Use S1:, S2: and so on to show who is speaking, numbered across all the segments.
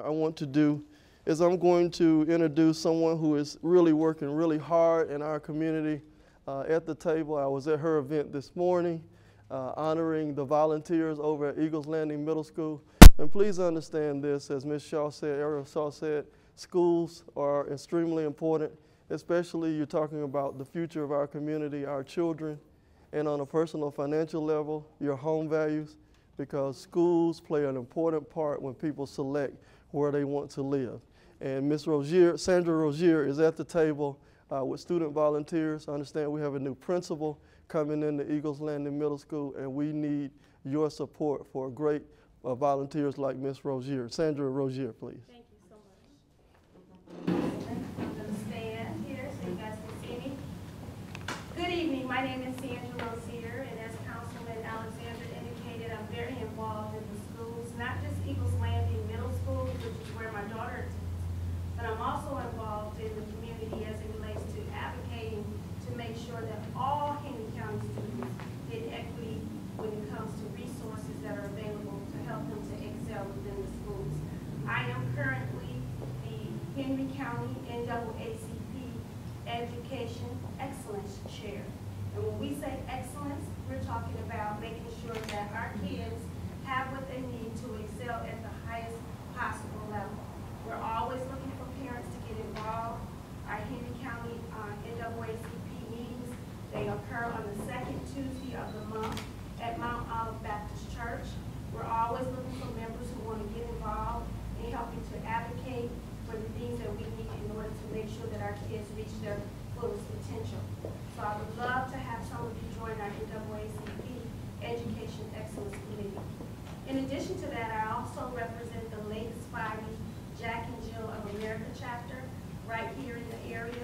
S1: I want to do is I'm going to introduce someone who is really working really hard in our community at the table. I was at her event this morning, honoring the volunteers over at Eagles Landing Middle School. And please understand this, as Ms. Shaw said, Ariel Shaw said, schools are extremely important, especially you're talking about the future of our community, our children, and on a personal financial level, your home values, because schools play an important part when people select where they want to live. And Ms. Rozier, Sandra Rozier, is at the table with student volunteers. I understand we have a new principal coming into Eagles Landing Middle School, and we need your support for great volunteers like Ms. Rozier. Sandra Rozier, please.
S2: Thank you so much. I'm going to stand here so you guys can see me. Good evening. My name is Sandra Rozier, and as Councilman Alexander indicated, I'm very involved in the schools, not just Eagles Landing Middle School, which is where my daughter attends, but I'm also involved in the community as it relates to advocating to make sure that all Henry County students get equity when it comes to resources that are available to help them to excel within the schools. I am currently the Henry County NAACP Education Excellence Chair. And when we say excellence, we're talking about making sure that our kids have what they need to excel at the highest possible level. We're always looking for parents to get involved. Our Henry County NAACP meetings, they occur on the second Tuesday of the month at Mount Olive Baptist Church. We're always looking for members who want to get involved in helping to advocate for the things that we need in order to make sure that our kids reach their fullest potential. So I would love to have some of you join our NAACP Education Excellence Committee. In addition to that, I also represent the Rsvp Jack and Jill of America chapter right here in the area.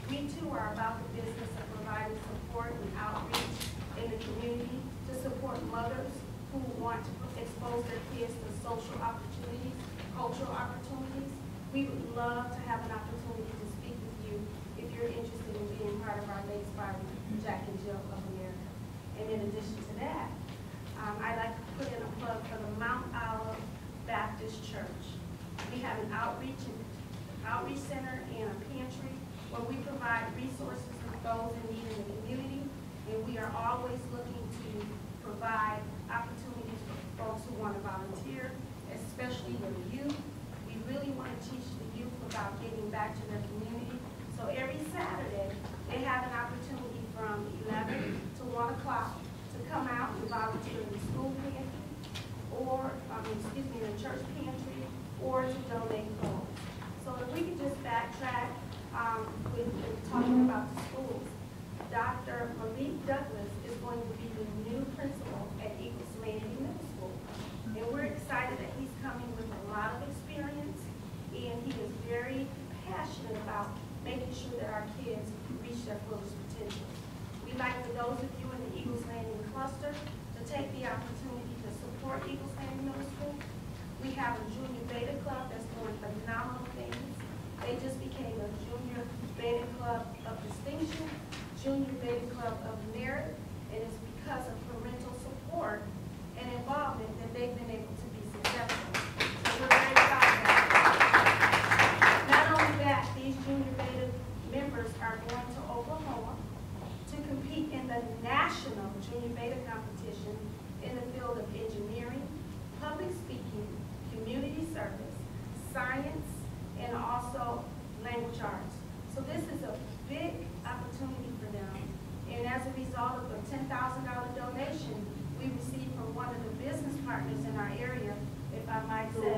S2: We too are about the business of providing support and outreach in the community to support mothers who want to expose their kids to social opportunities, cultural opportunities. We would love to have an opportunity to speak with you if you're interested in being part of our Rsvp Jack and Jill of America. And in addition to that, I'd like to put in a plug for the Mount Olive Baptist Church. We have an outreach center and a pantry where we provide resources for those in need in the community, and we are always looking to provide opportunities for folks who want to volunteer, especially the youth. We really want to teach the youth about giving back to their community. So every Saturday, they have an opportunity from 11 to 1 o'clock to come out and volunteer in the school pantry, or, in the church pantry, or to donate clothes. So if we could just backtrack with talking about the schools, Dr. Malik Douglas is going to be the new principal at Eagles Landing Middle School. And we're excited that he's coming with a lot of experience, and he is very passionate about making sure that our kids reach their fullest potential. We'd like for those of you in the Eagles Landing cluster to take the opportunity to support Eagles Landing Middle School. We have a Junior Beta Club that's doing phenomenal things. They just became a Junior Beta Club of Distinction, Junior Beta Club of Merit, and it's because of parental support and involvement that they've been able to be successful. So we're very proud of that. Not only that, these Junior Beta members are going to Oklahoma to compete in the national Junior Beta competition in the field of engineering, public speaking, community service, science, and also language arts. So this is a big opportunity for them. And as a result of a $10,000 donation we received from one of the business partners in our area, if I might say,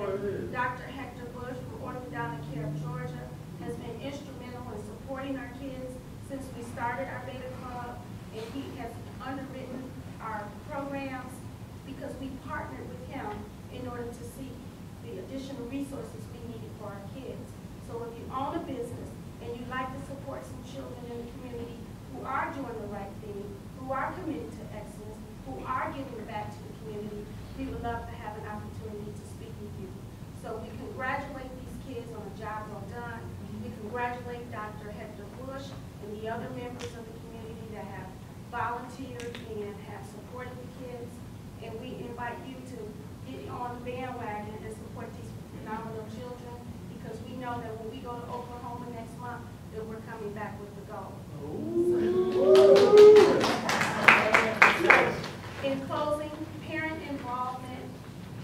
S2: Dr. Hector Bush from Orthodontic Care of Georgia has been instrumental in supporting our kids since we started our Beta Club, and he has underwritten our programs because we partnered with him in order to see the additional resources we needed for our kids. So if you own a business and you'd like to support some children in the community who are doing the right thing, who are committed to excellence, who are giving back to the community, we would love to have an opportunity to speak with you. So we congratulate these kids on a job well done. We congratulate Dr. Hector Bush and the other members of the community that have volunteered and have supported the kids. And we invite you to get on the bandwagon and support these phenomenal children go to Oklahoma next month, then we're coming back with the gold. In closing, parent involvement,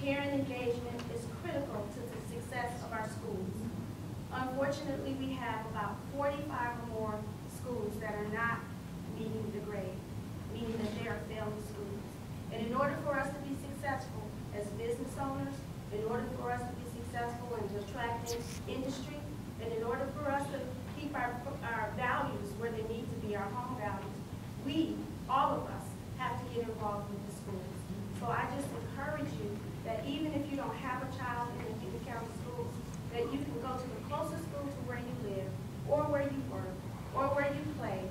S2: parent engagement is critical to the success of our schools. Unfortunately, we have about 45 or more schools that are not meeting the grade, meaning that they are failing schools. And in order for us to be successful as business owners, in order for us to be successful in attracting industry, and in order for us to keep our values where they need to be, our home values, we, all of us, have to get involved with the schools. So I just encourage you that even if you don't have a child in the county schools, that you can go to the closest school to where you live, or where you work, or where you play,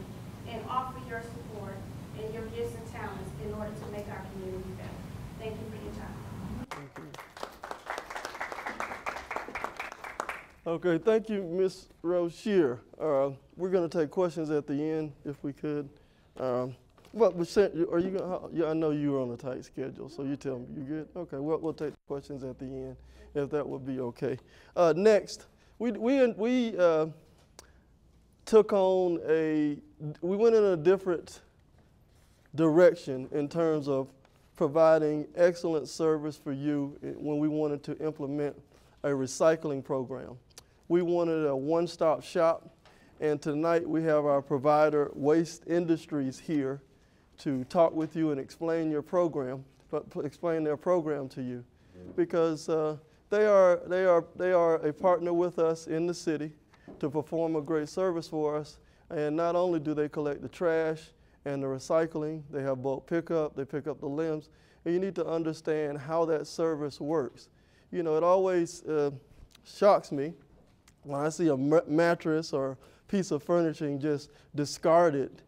S2: and offer your support and your gifts and talents in order to make our community better. Thank you for your time.
S1: Thank you. Okay, thank you, Ms. Rozier. We're going to take questions at the end, if we could. Well, are you gonna, yeah, I know you were on a tight schedule, so you tell me. You good? Okay, we'll take the questions at the end, if that would be okay. Next, we took on we went in a different direction in terms of providing excellent service for you when we wanted to implement a recycling program. We wanted a one-stop shop, and tonight we have our provider, Waste Industries, here to talk with you and explain your program, explain their program to you, because they are a partner with us in the city to perform a great service for us. And not only do they collect the trash and the recycling, they have bulk pickup, they pick up the limbs, and you need to understand how that service works. You know, it always shocks me when I see a mattress or piece of furniture just discarded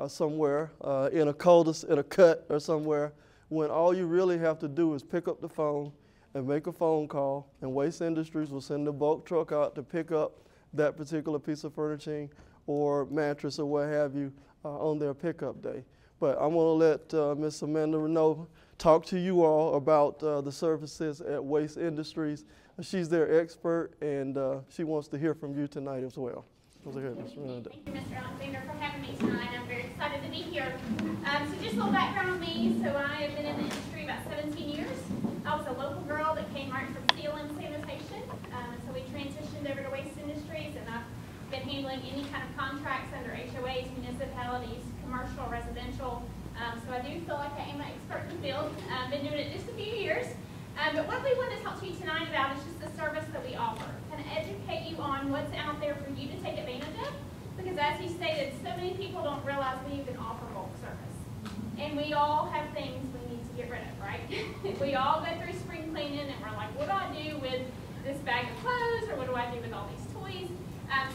S1: somewhere in a cul-de-sac, in a cut or somewhere, when all you really have to do is pick up the phone and make a phone call, and Waste Industries will send the bulk truck out to pick up that particular piece of furniture or mattress or what have you on their pickup day. But I'm going to let Ms. Amanda Renault talk to you all about the services at Waste Industries. She's their expert, and she wants to hear from you tonight as well.
S3: Thank you, Mr. Alexander, for having me tonight. I'm very excited to be here. So just a little background on me. So I have been in the industry about 17 years. I was a local girl that came right from steel and sanitation. So we transitioned over to Waste Industries, and I've been handling any kind of contracts under HOAs, municipalities, commercial, residential. So I do feel like I am an expert in the field. I've been doing it just a few years. But what we want to talk to you tonight about is just the service that we offer. Kind of educate you on what's out there for you to take advantage of. Because as he stated, so many people don't realize we even offer bulk service. And we all have things we need to get rid of, right? We all go through spring cleaning and we're like, what do I do with this bag of clothes, or what do I do with all these toys?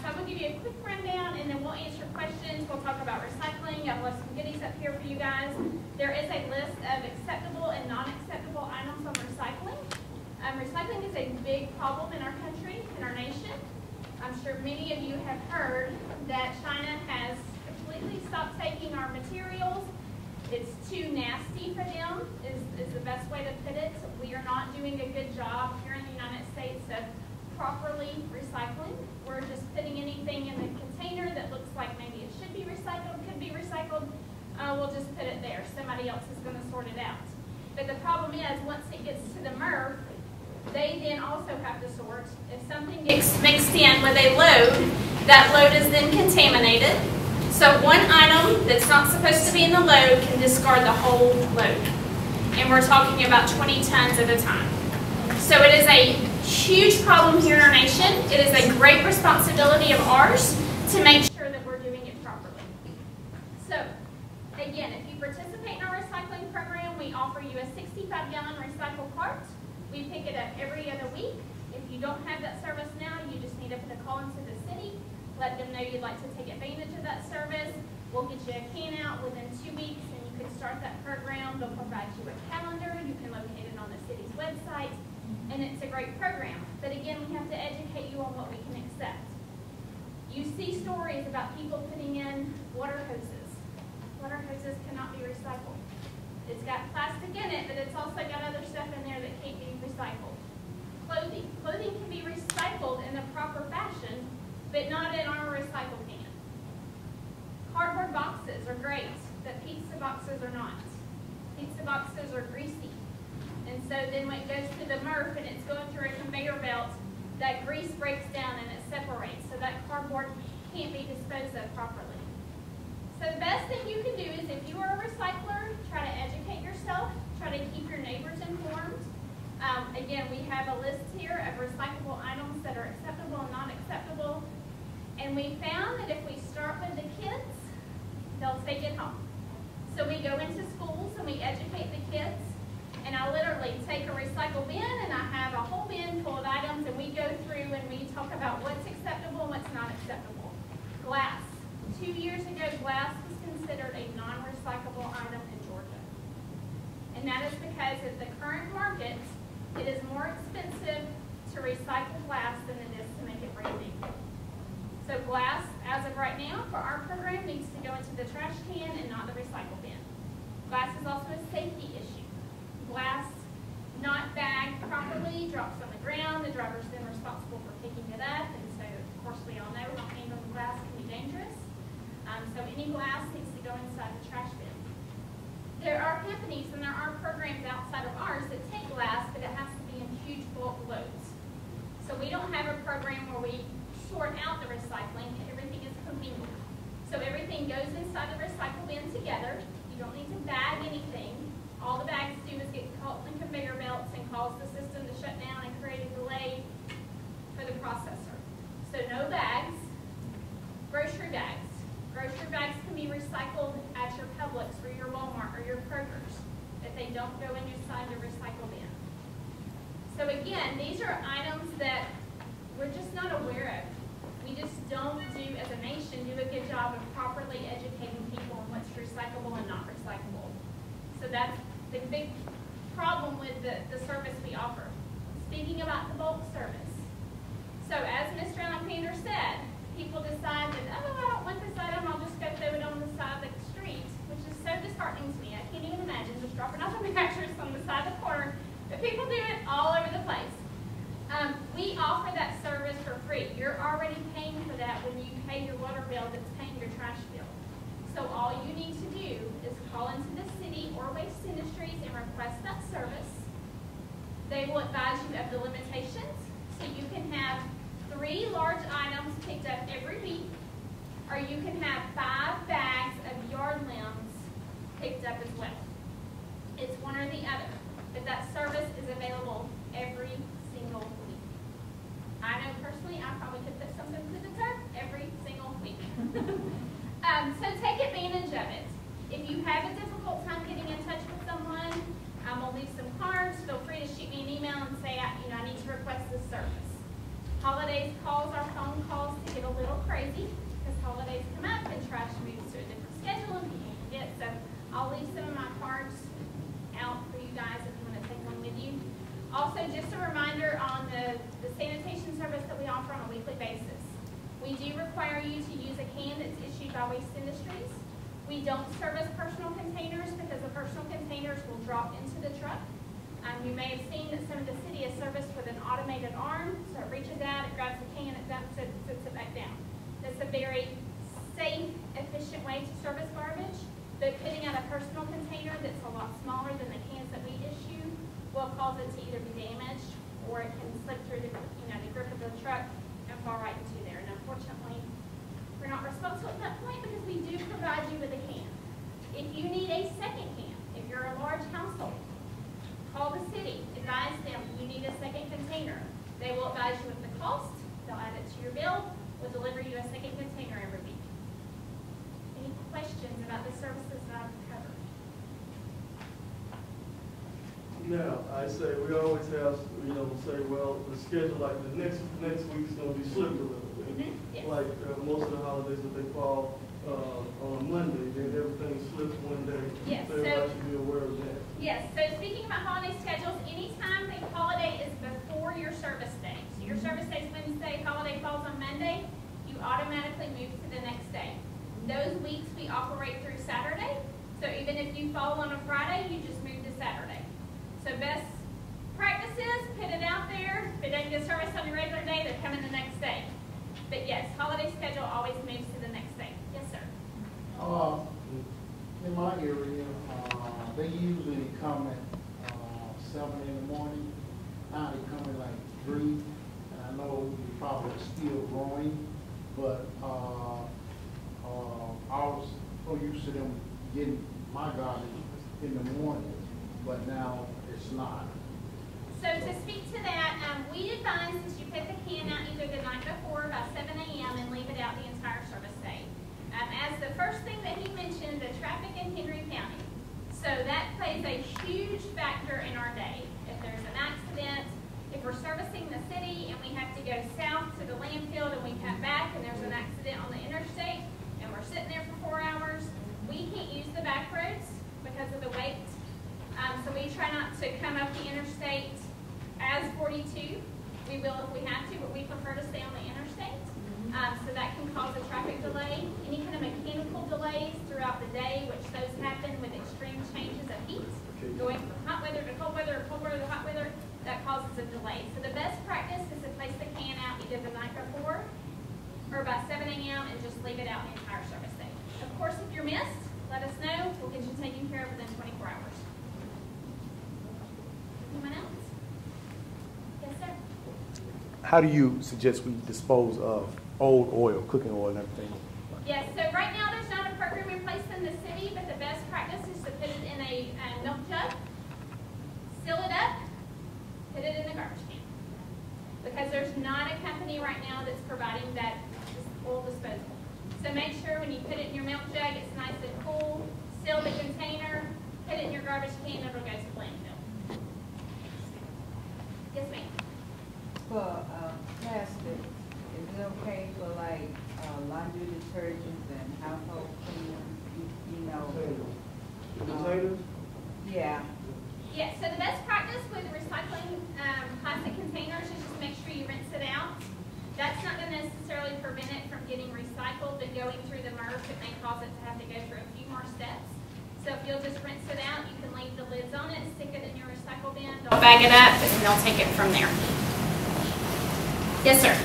S3: So I'm going to give you a quick rundown, and then we'll answer questions. We'll talk about recycling. I've left some goodies up here for you guys. There is a list of acceptable and non-acceptable items on recycling. Recycling is a big problem in our country, in our nation. I'm sure many of you have heard that China has completely stopped taking our materials. It's too nasty for them, is the best way to put it. We are not doing a good job here in the United States of properly recycling. We're just putting anything in the container that looks like maybe it should be recycled, could be recycled. We'll just put it there. Somebody else is going to sort it out. But the problem is, once it gets to the MRF, they then also have to sort. If something gets mixed in with a load, that load is then contaminated. So one item that's not supposed to be in the load can discard the whole load. And we're talking about 20 tons at a time. So it is a huge problem here in our nation. It is a great responsibility of ours to make sure that we're doing it properly. So again, if you participate in our recycling program, we offer you a 65-gallon recycle cart. We pick it up every other week. If you don't have that service now, you just need to put a call into the city. Let them know you'd like to take advantage of that service. We'll get you a can out within 2 weeks, and you can start that program. They'll provide you a calendar. You can locate it on the city's website, and it's a great program. But again, we have to educate you on what we can accept. You see stories about people putting in water hoses. Water hoses cannot be recycled. It's got plastic in it, but it's also got other stuff in there that can't be recycled. Clothing. Clothing can be recycled in the proper fashion, but not in our recycle can. Cardboard boxes are great, but pizza boxes are not. Pizza boxes are greasy. And so then when it goes to the MRF and it's going through a conveyor belt, that grease breaks down and it separates. So that cardboard can't be disposed of properly. So the best thing you can do is, if you are a recycler, try to educate yourself, try to keep your neighbors informed. Again, we have a list here of recyclable items that are acceptable and not acceptable. And we found that if we start with the kids, they'll take it home. So we go into schools and we educate the kids. And I literally take a recycle bin and I have a whole bin full of items, and we go through and we talk about what's acceptable and what's not acceptable. Glass. 2 years ago, glass was considered a non-recyclable item in Georgia. And that is because at the current market, it is more expensive to recycle glass than it is to make it brand new. So glass, as of right now, for our program, needs to go into the trash can and not the recycle bin. Glass is also a safety issue. Glass not bagged properly drops on the ground. The driver's then responsible for picking it up. And so, of course, we all know not handling glass can be dangerous. So any glass needs to go inside the trash bin. There are companies and there are programs outside of ours that take glass, but it has to be in huge bulk loads. So we don't have a program where we sort out the recycling. Everything is commingled. So everything goes inside the recycle bin together. You don't need to bag anything. All the bags do is get caught in conveyor belts and cause the system to shut down and create a delay for the processor. So no bags. Grocery bags. Grocery bags can be recycled at your Publix or your Walmart or your Kroger's, but they don't go inside the recycle bin. So again, these are items that we're just not aware of. We just don't do, as a nation, do a good job of properly educating people on what's recyclable and not recyclable. So that's the big problem with the service we offer. Speaking about the bulk service. So as Mr. Alexander said, people decide that, oh, I don't want this item, I'll just go throw it on the side of the street, which is so disheartening to me. I can't even imagine just dropping off a mattress on the side of the corner, but people do it all over the place. We offer that service for free. You're already paying for that when you pay your water bill that's paying your trash bill. So all you need to do is call into the city or Waste Industries and request that service. They will advise you of the limitations, so you can have 3 large items picked up every week, or you can have 5 bags of yard limbs picked up as well. It's one or the other, but that service is available every single week. I know personally I probably could put something to the tub every single week. So take advantage of it. If you have a difficult time getting in touch with someone, I'm going to leave some cards. Feel free to shoot me an email and say, I need to request this service. Holidays cause our phone calls to get a little crazy because holidays come up and trash moves to a different schedule and people forget. So I'll leave some of my cards out for you guys if you want to take one with you. Also, just a reminder on the sanitation service that we offer on a weekly basis. We do require you to use a can that's issued by Waste Industries. We don't service personal containers because the personal containers will drop into the truck. You may have seen that some of the city is serviced with an automated arm, so it reaches out, it grabs the can, it dumps it, sits it back down. That's a very safe, efficient way to service garbage, but putting out a personal container that's a lot smaller than the cans that we issue will cause it to either be damaged or it can slip through the grip of the truck and fall right into there. And unfortunately, we're not responsible at that point because we do provide you with a can. If you need a second can, if you're a large household, call the city, advise them you need a second container. They will advise you of the cost, they'll add it to your bill, we'll deliver you a second container every week. Any questions about the services that I've covered?
S1: Now, I say, we always have, say, well, the schedule, like the next week's going to be slipped a little bit.
S3: Yes.
S1: Like most of the holidays that they fall on a Monday, then everything slips one day.
S3: Yes.
S1: So everybody should be aware of that.
S3: Yes, so speaking about holiday schedules, anytime the holiday is before your service day. So your service day is Wednesday, holiday falls on Monday, you automatically move to the next day. Those weeks we operate through Saturday. So even if you fall on a Friday, you just move to Saturday. So best practice is put it out there. If it doesn't get service on your regular day, they're coming the next day. But yes, holiday schedule always moves to the next day. Yes, sir.
S4: In my area, they usually come at 7 in the morning. Now they come at like 3. And I know you're probably still growing, but I was so used to them getting my garbage in the morning, but now it's not.
S3: So to speak to that, we advise that you put the can out either the night before by 7 a.m. and leave it out the entire service day. As the first thing that he mentioned, the traffic in Henry County. So that plays a huge factor in our day. If there's an accident, if we're servicing the city and we have to go south to the landfill and we come back and there's an accident on the interstate and we're sitting there for 4 hours, we can't use the back roads because of the weight. So we try not to come up the interstate as 42. We will if we have to, but we prefer to stay on the interstate. So that can cause a traffic delay. Any kind of mechanical delays throughout the day, which those happen with extreme changes of heat, going from hot weather to cold weather, or cold weather to hot weather, that causes a delay. So the best practice is to place the can out either the night before or by 7 a.m. and just leave it out the entire service day. Of course, if you're missed, let us know. We'll get you taken care of within 24 hours. Anyone else? Yes, sir.
S5: How do you suggest we dispose of old oil, cooking oil and everything?
S3: Yes, so right now there's not a program in place in the city, but the best practice is to put it in a milk jug, seal it up, put it in a garbage can. Because there's not a company right now that's providing that oil disposal. So make sure when you put it in your milk jug, it's nice and cool, seal the container, put it in your garbage can, and it'll go to the landfill. Yes, ma'am.
S6: For plastic, is it okay for like laundry detergents and household cleaners, you know?
S1: Containers?
S6: Yeah.
S3: Yeah, so the best practice with recycling plastic containers is just make sure you rinse it out. That's not going to necessarily prevent it from getting recycled, but going through the MRF, it may cause it to have to go through a few more steps. So if you'll just rinse it out, you can leave the lids on it, stick it in your recycle bin, they'll bag it up, and they'll take it from there. Yes, sir.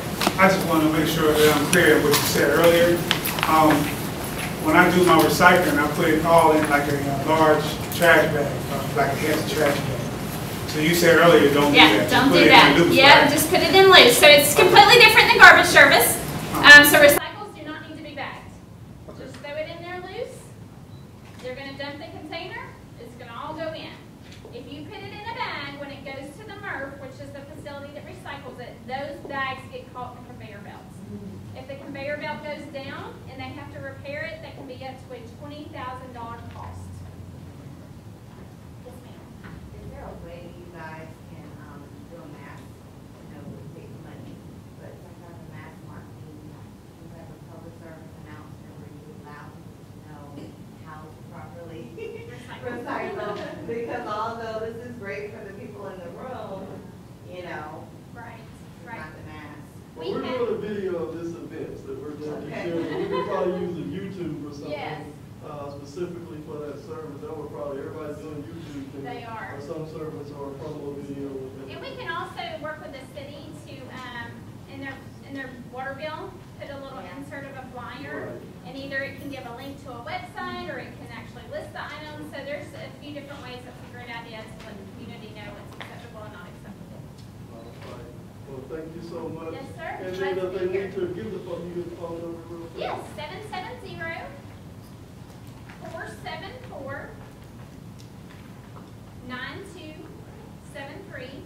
S7: I just want to make sure that I'm clear on what you said earlier. When I do my recycling, I put it all in like a large trash bag, like a hefty trash bag. So you said earlier, don't do that.
S3: Yeah, don't do that. Yeah, just put it in loose. So it's completely different than garbage service. So recycles do not need to be bagged. Just throw it in there loose. They're going to dump the container. It's going to all go in. If you put it in a bag, when it goes to the MRF, which is the facility that recycles it, those bags get caught in the conveyor belts. If the conveyor belt goes down and they have to repair it, that can be up to a $20,000 cost. Yes, ma'am.
S8: Is there a way you guys can do a mass? I know it would take money, but sometimes a mass marketing, you have a public service announcement where you allow people to know how to properly recycle. Because although this is great for the people in the room, you know,
S3: Right,
S8: it's
S3: right.
S8: not the mass.
S1: Well, we're doing a video of this event that we're going to share. We could probably use a YouTube or something.
S3: Yes.
S1: Specifically for that service. That would probably, everybody's doing YouTube.
S3: They are.
S1: Or some service or a promo video with it.
S3: And we can also work with the city to, in their water bill, put a little insert of a flyer, and either it can give a link to a website or it can actually list the items. So there's a few different ways. That's a great idea to let the community know what's acceptable and not acceptable.
S1: Right. Well, thank you so much.
S3: Yes, sir.
S1: And
S3: Glad
S1: then
S3: to
S1: they
S3: be here.
S1: need to give the phone, you get the phone number real quick.
S3: Yes, 770-474-9273.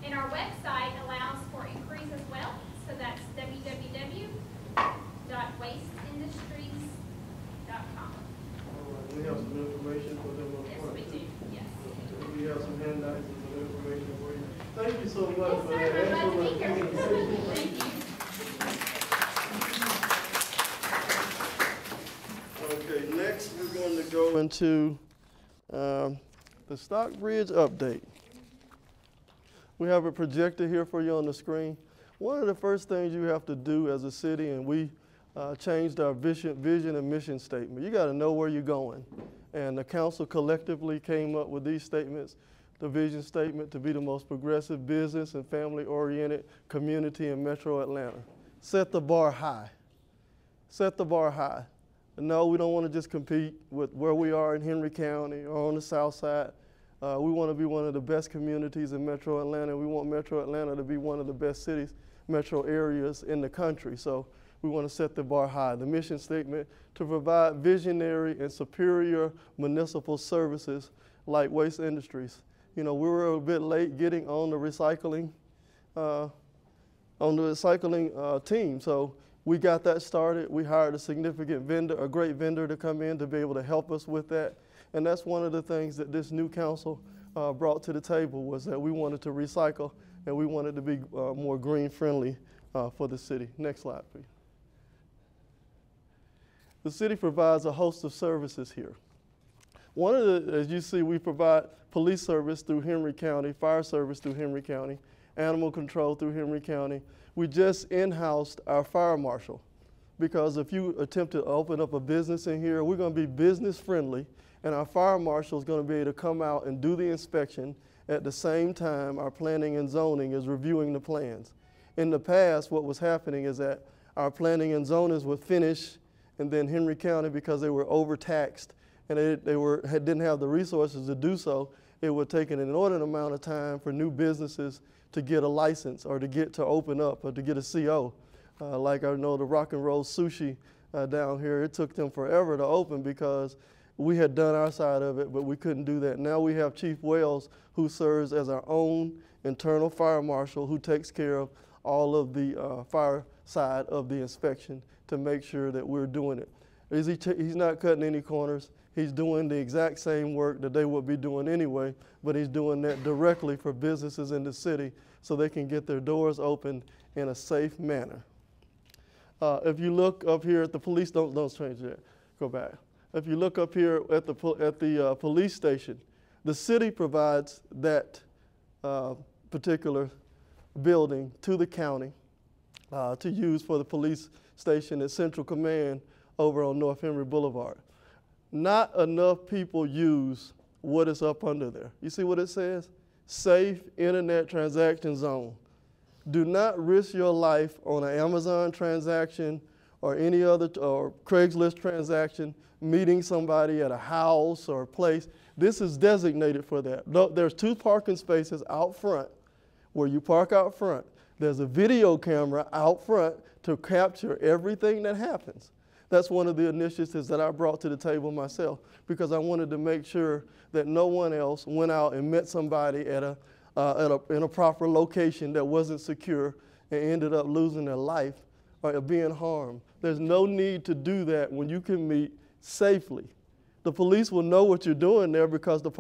S3: And our website allows for inquiries as well. So that's www.wasteindustries.com.
S1: All right. We have some information for them up
S3: Yes,
S1: front.
S3: we do. Yes.
S1: We have some handouts and some information for you. Thank you so much
S3: Yes,
S1: for
S3: sir.
S1: that.
S3: I'm glad to be here.
S1: Excellent
S3: Thank you.
S1: Okay, next we're going to go into the Stockbridge update. We have a projector here for you on the screen. One of the first things you have to do as a city, and we changed our vision and mission statement. You got to know where you're going. And the council collectively came up with these statements. The vision statement to be the most progressive business and family-oriented community in Metro Atlanta. set the bar high. Set the bar high. No, we don't want to just compete with where we are in Henry County or on the south side. We want to be one of the best communities in Metro Atlanta. We want Metro Atlanta to be one of the best cities, metro areas in the country. So we want to set the bar high. The mission statement, to provide visionary and superior municipal services like waste industries. You know, we were a bit late getting on the recycling team. So we got that started. We hired a significant vendor, a great vendor to come in to be able to help us with that. And that's one of the things that this new council brought to the table, was that we wanted to recycle and we wanted to be more green friendly for the city. Next slide, please. The city provides a host of services here. One of the, as you see, we provide police service through Henry County, fire service through Henry County, animal control through Henry County. We just in-housed our fire marshal, because if you attempt to open up a business in here, we're going to be business friendly, and our fire marshal is going to be able to come out and do the inspection at the same time our planning and zoning is reviewing the plans. In the past, what was happening is that our planning and zonings would finish, and then Henry County, because they were overtaxed and they didn't have the resources to do so, it would take an inordinate amount of time for new businesses to get a license or to open up or to get a CO. Like I know the Rock and Roll Sushi down here, it took them forever to open because we had done our side of it, but we couldn't do that. Now we have Chief Wells, who serves as our own internal fire marshal, who takes care of all of the fire side of the inspection to make sure that we're doing it. He's not cutting any corners. He's doing the exact same work that they would be doing anyway, but he's doing that directly for businesses in the city so they can get their doors open in a safe manner. If you look up here at the police, don't change that, go back. If you look up here at the police station, the city provides that particular building to the county to use for the police station at Central Command over on North Henry Boulevard. Not enough people use what is up under there. You see what it says? Safe Internet Transaction Zone. Do not risk your life on an Amazon transaction or any other, or Craigslist transaction, meeting somebody at a house or a place. This is designated for that. There's 2 parking spaces out front where you park out front. There's a video camera out front to capture everything that happens. That's one of the initiatives that I brought to the table myself, because I wanted to make sure that no one else went out and met somebody in a proper location that wasn't secure and ended up losing their life or being harmed. There's no need to do that when you can meet safely. The police will know what you're doing there because the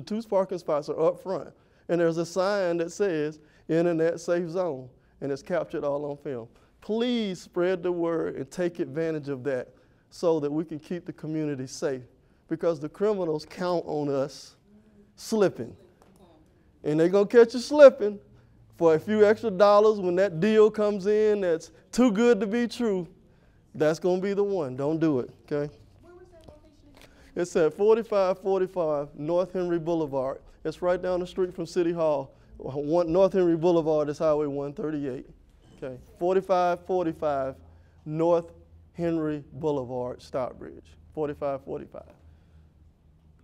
S1: 2 parking spots are up front, and there's a sign that says Internet Safe Zone, and it's captured all on film. Please spread the word and take advantage of that so that we can keep the community safe, because the criminals count on us slipping. And they're going to catch you slipping for a few extra dollars. When that deal comes in that's too good to be true, that's going to be the one. Don't do it, okay?
S3: Where was that location?
S1: It's at 4545 North Henry Boulevard. It's right down the street from City Hall. North Henry Boulevard is Highway 138. Okay, 4545 North Henry Boulevard, Stockbridge, 4545.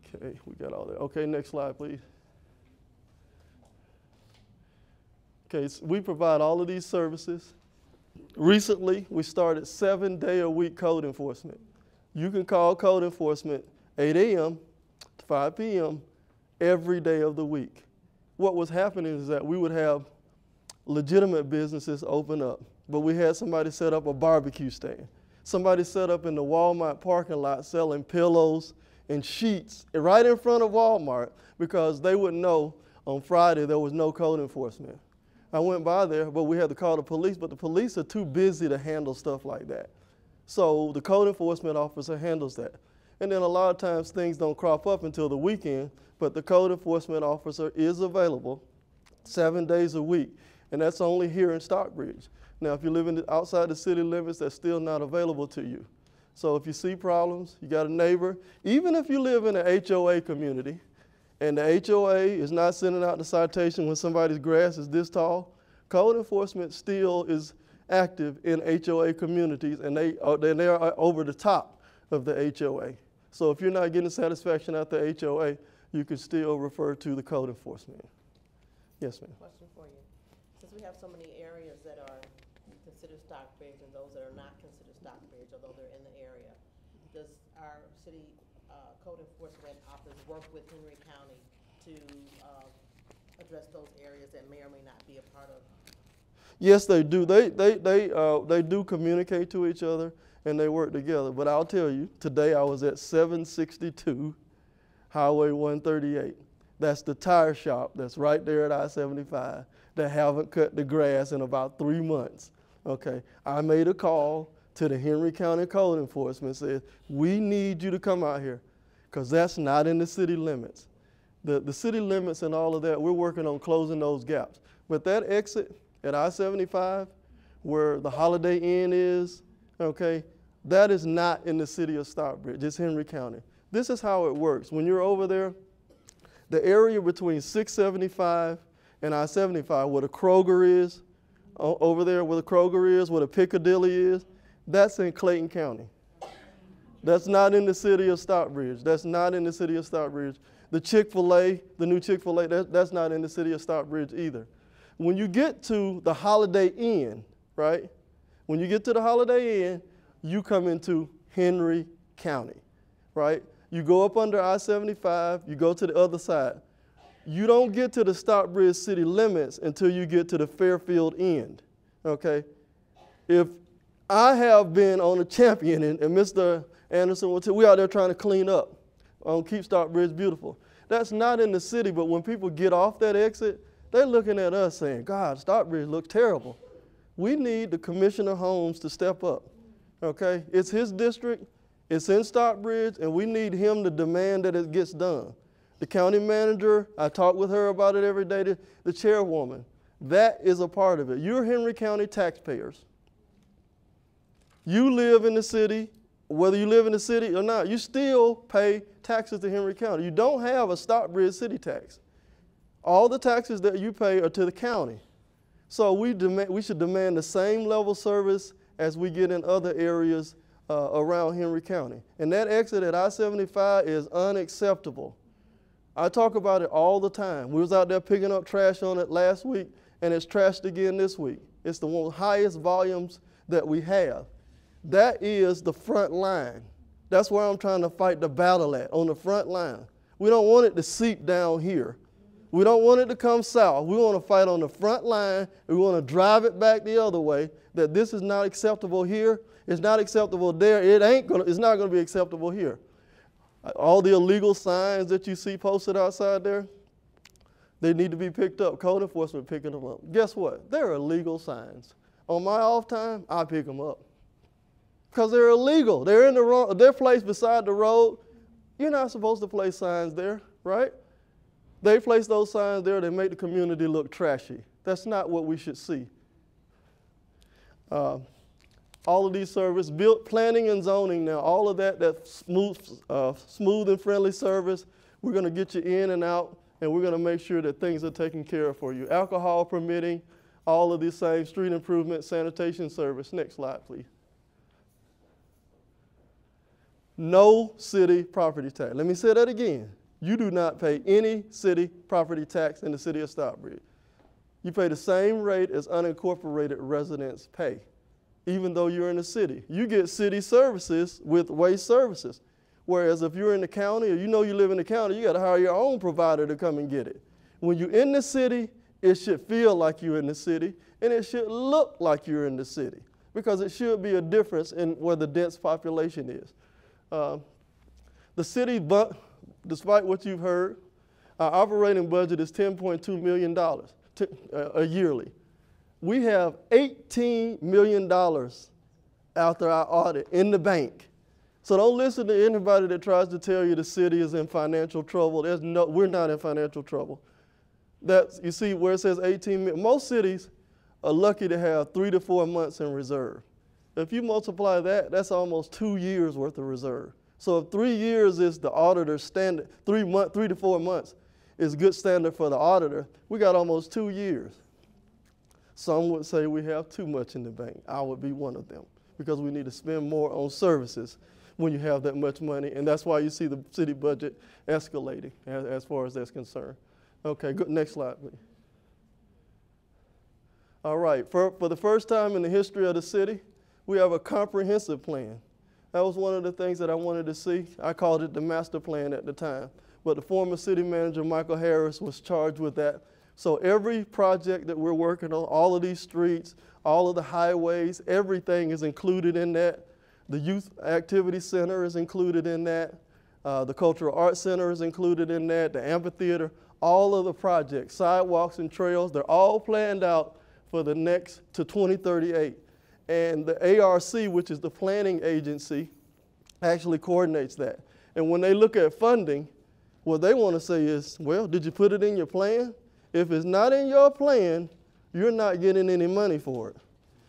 S1: Okay, we got all that. Okay, next slide, please. Okay, so we provide all of these services. Recently, we started 7-day-a-week code enforcement. You can call code enforcement 8 a.m. to 5 p.m. every day of the week. What was happening is that we would have legitimate businesses open up, but we had somebody set up a barbecue stand. Somebody set up in the Walmart parking lot selling pillows and sheets right in front of Walmart because they wouldn't know on Friday there was no code enforcement. I went by there, but we had to call the police, but the police are too busy to handle stuff like that. So the code enforcement officer handles that. And then a lot of times things don't crop up until the weekend, but the code enforcement officer is available 7 days a week. And that's only here in Stockbridge. Now, if you live outside the city limits, that's still not available to you. So if you see problems, you got a neighbor, even if you live in an HOA community, and the HOA is not sending out the citation when somebody's grass is this tall, code enforcement still is active in HOA communities, and they are over the top of the HOA. So if you're not getting satisfaction at the HOA, you can still refer to the code enforcement. Yes, ma'am.
S9: Question for you. Since we have so many areas that are considered Stockbridge and those that are not considered Stockbridge, although they're in the area, does our city code enforcement office work with Henry County to address those areas that may or may not be a part of?
S1: Yes, they do. They do communicate to each other and they work together. But I'll tell you, today I was at 762 Highway 138. That's the tire shop that's right there at I-75 that haven't cut the grass in about 3 months. Okay, I made a call to the Henry County Code Enforcement, said, we need you to come out here because that's not in the city limits. The city limits and all of that, we're working on closing those gaps. But that exit at I-75 where the Holiday Inn is, okay, that is not in the city of Stockbridge, it's Henry County. This is how it works. When you're over there, the area between 675 and I-75 where the Kroger is, over there where the Kroger is, where the Piccadilly is, that's in Clayton County. That's not in the city of Stockbridge. That's not in the city of Stockbridge. The Chick-fil-A, the new Chick-fil-A, that's not in the city of Stockbridge either. When you get to the Holiday Inn, right? When you get to the Holiday Inn, you come into Henry County, right? You go up under I-75, you go to the other side. You don't get to the Stockbridge city limits until you get to the Fairfield end, okay? If I have been on a champion, and Mr. Anderson will tell, we out there trying to clean up, keep Stockbridge beautiful. That's not in the city, but when people get off that exit, they're looking at us saying, God, Stockbridge looks terrible. We need the Commissioner Holmes to step up, okay? It's his district, it's in Stockbridge, and we need him to demand that it gets done. The county manager, I talk with her about it every day, the chairwoman, that is a part of it. You're Henry County taxpayers. You live in the city, whether you live in the city or not, you still pay taxes to Henry County. You don't have a Stockbridge city tax. All the taxes that you pay are to the county. So we should demand the same level of service as we get in other areas around Henry County. And that exit at I-75 is unacceptable. I talk about it all the time. We was out there picking up trash on it last week, and it's trashed again this week. It's the one of the highest volumes that we have. That is the front line. That's where I'm trying to fight the battle at, on the front line. We don't want it to seep down here. We don't want it to come south. We want to fight on the front line. We want to drive it back the other way, that this is not acceptable here. It's not acceptable there. It's not going to be acceptable here. All the illegal signs that you see posted outside there, they need to be picked up. Code enforcement picking them up. Guess what? They're illegal signs. On my off time, I pick them up. Because they're illegal. They're in the wrong, they're placed beside the road. You're not supposed to place signs there, right? They place those signs there, they make the community look trashy. That's not what we should see. All of these services, planning and zoning now, all of that smooth and friendly service, we're going to get you in and out, and we're going to make sure that things are taken care of for you. Alcohol permitting, all of these same street improvement, sanitation service. Next slide, please. No city property tax. Let me say that again. You do not pay any city property tax in the city of Stockbridge. You pay the same rate as unincorporated residents pay, even though you're in the city. You get city services with waste services. Whereas if you're in the county or you know you live in the county, you got to hire your own provider to come and get it. When you're in the city, it should feel like you're in the city, and it should look like you're in the city, because it should be a difference in where the dense population is. The city, despite what you've heard, our operating budget is $10.2 million yearly. We have $18 million after our audit in the bank. So don't listen to anybody that tries to tell you the city is in financial trouble. We're not in financial trouble. You see where it says 18 million, most cities are lucky to have 3 to 4 months in reserve. If you multiply that, that's almost 2 years worth of reserve. So if 3 years is the auditor's standard, 3 to 4 months is good standard for the auditor, we got almost 2 years. Some would say we have too much in the bank. I would be one of them, because we need to spend more on services when you have that much money, and that's why you see the city budget escalating as far as that's concerned. Okay, good. Next slide, please. All right, for the first time in the history of the city, we have a comprehensive plan. That was one of the things that I wanted to see. I called it the master plan at the time, but the former city manager, Michael Harris, was charged with that. So every project that we're working on, all of these streets, all of the highways, everything is included in that. The Youth Activity Center is included in that. The Cultural Arts Center is included in that. The Amphitheater, all of the projects, sidewalks and trails, they're all planned out for the next to 2038. And the ARC, which is the planning agency, actually coordinates that. And when they look at funding, what they want to say is, well, did you put it in your plan? If it's not in your plan, you're not getting any money for it.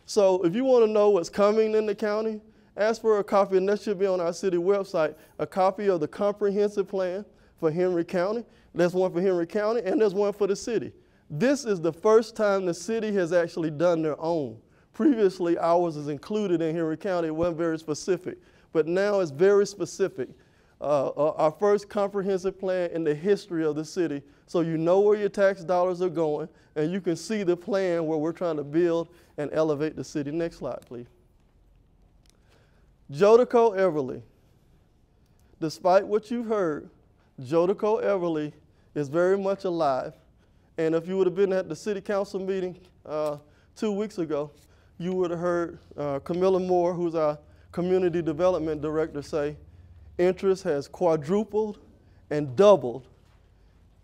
S1: So if you want to know what's coming in the county, ask for a copy, and that should be on our city website, a copy of the comprehensive plan for Henry County. There's one for Henry County, and there's one for the city. This is the first time the city has actually done their own. Previously, ours is included in Henry County. It wasn't very specific, but now it's very specific. Our first comprehensive plan in the history of the city, so you know where your tax dollars are going, and you can see the plan where we're trying to build and elevate the city. Next slide, please. Jodeco Everly. Despite what you've heard, Jodeco Everly is very much alive. And if you would have been at the city council meeting 2 weeks ago, you would have heard Camilla Moore, who's our community development director, say interest has quadrupled and doubled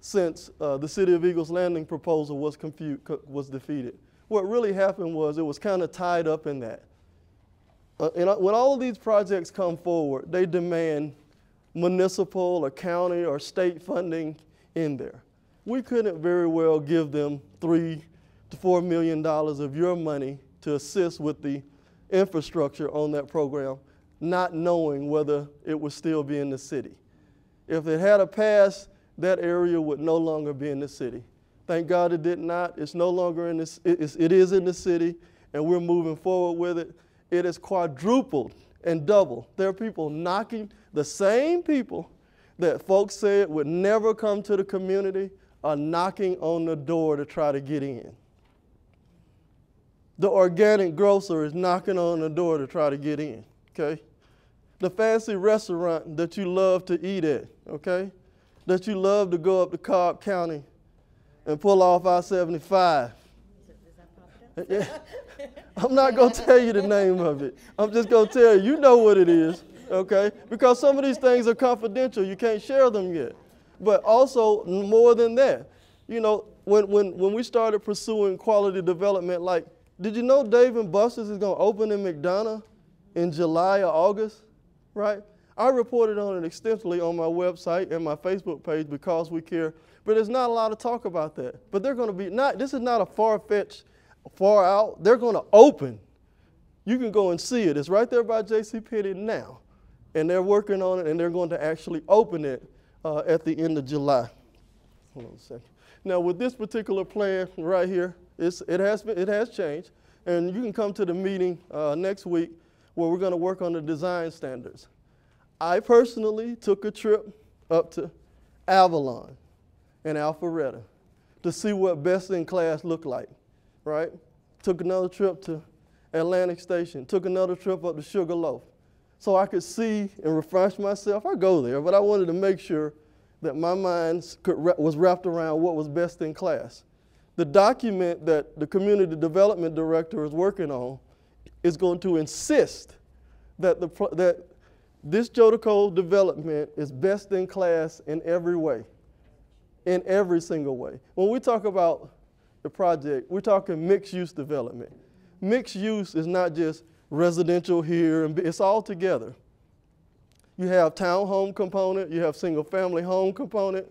S1: since the City of Eagles Landing proposal was defeated. What really happened was it was kind of tied up in that. And when all of these projects come forward, they demand municipal or county or state funding in there. We couldn't very well give them $3 to $4 million of your money to assist with the infrastructure on that program, not knowing whether it would still be in the city. If it had a pass, that area would no longer be in the city. Thank God it did not. It's no longer in this, it is in the city, and we're moving forward with it. It is quadrupled and doubled. There are people knocking, the same people that folks said would never come to the community are knocking on the door to try to get in. The organic grocer is knocking on the door to try to get in, okay? The fancy restaurant that you love to eat at, okay? That you love to go up to Cobb County and pull off I-75. I'm not going to tell you the name of it. I'm just going to tell you, you know what it is, okay? Because some of these things are confidential. You can't share them yet. But also, more than that, you know, when we started pursuing quality development, like, did you know Dave & Buster's is going to open in McDonough in July or August, right? I reported on it extensively on my website and my Facebook page, Because We Care, but there's not a lot of talk about that. But they're going to be, this is not a far-fetched, far out. They're going to open. You can go and see it. It's right there by JCPenney now. And they're working on it, and they're going to actually open it at the end of July. Hold on a second. Now, with this particular plan right here, it has changed. And you can come to the meeting next week where we're going to work on the design standards. I personally took a trip up to Avalon and Alpharetta to see what best in class looked like, right? Took another trip to Atlantic Station, took another trip up to Sugarloaf, so I could see and refresh myself. I go there, but I wanted to make sure that my mind was wrapped around what was best in class. The document that the community development director is working on is going to insist that this Jodeco development is best in class in every way, in every single way. When we talk about the project, we're talking mixed use development. Mixed use is not just residential here, and it's all together. You have townhome component, you have single family home component,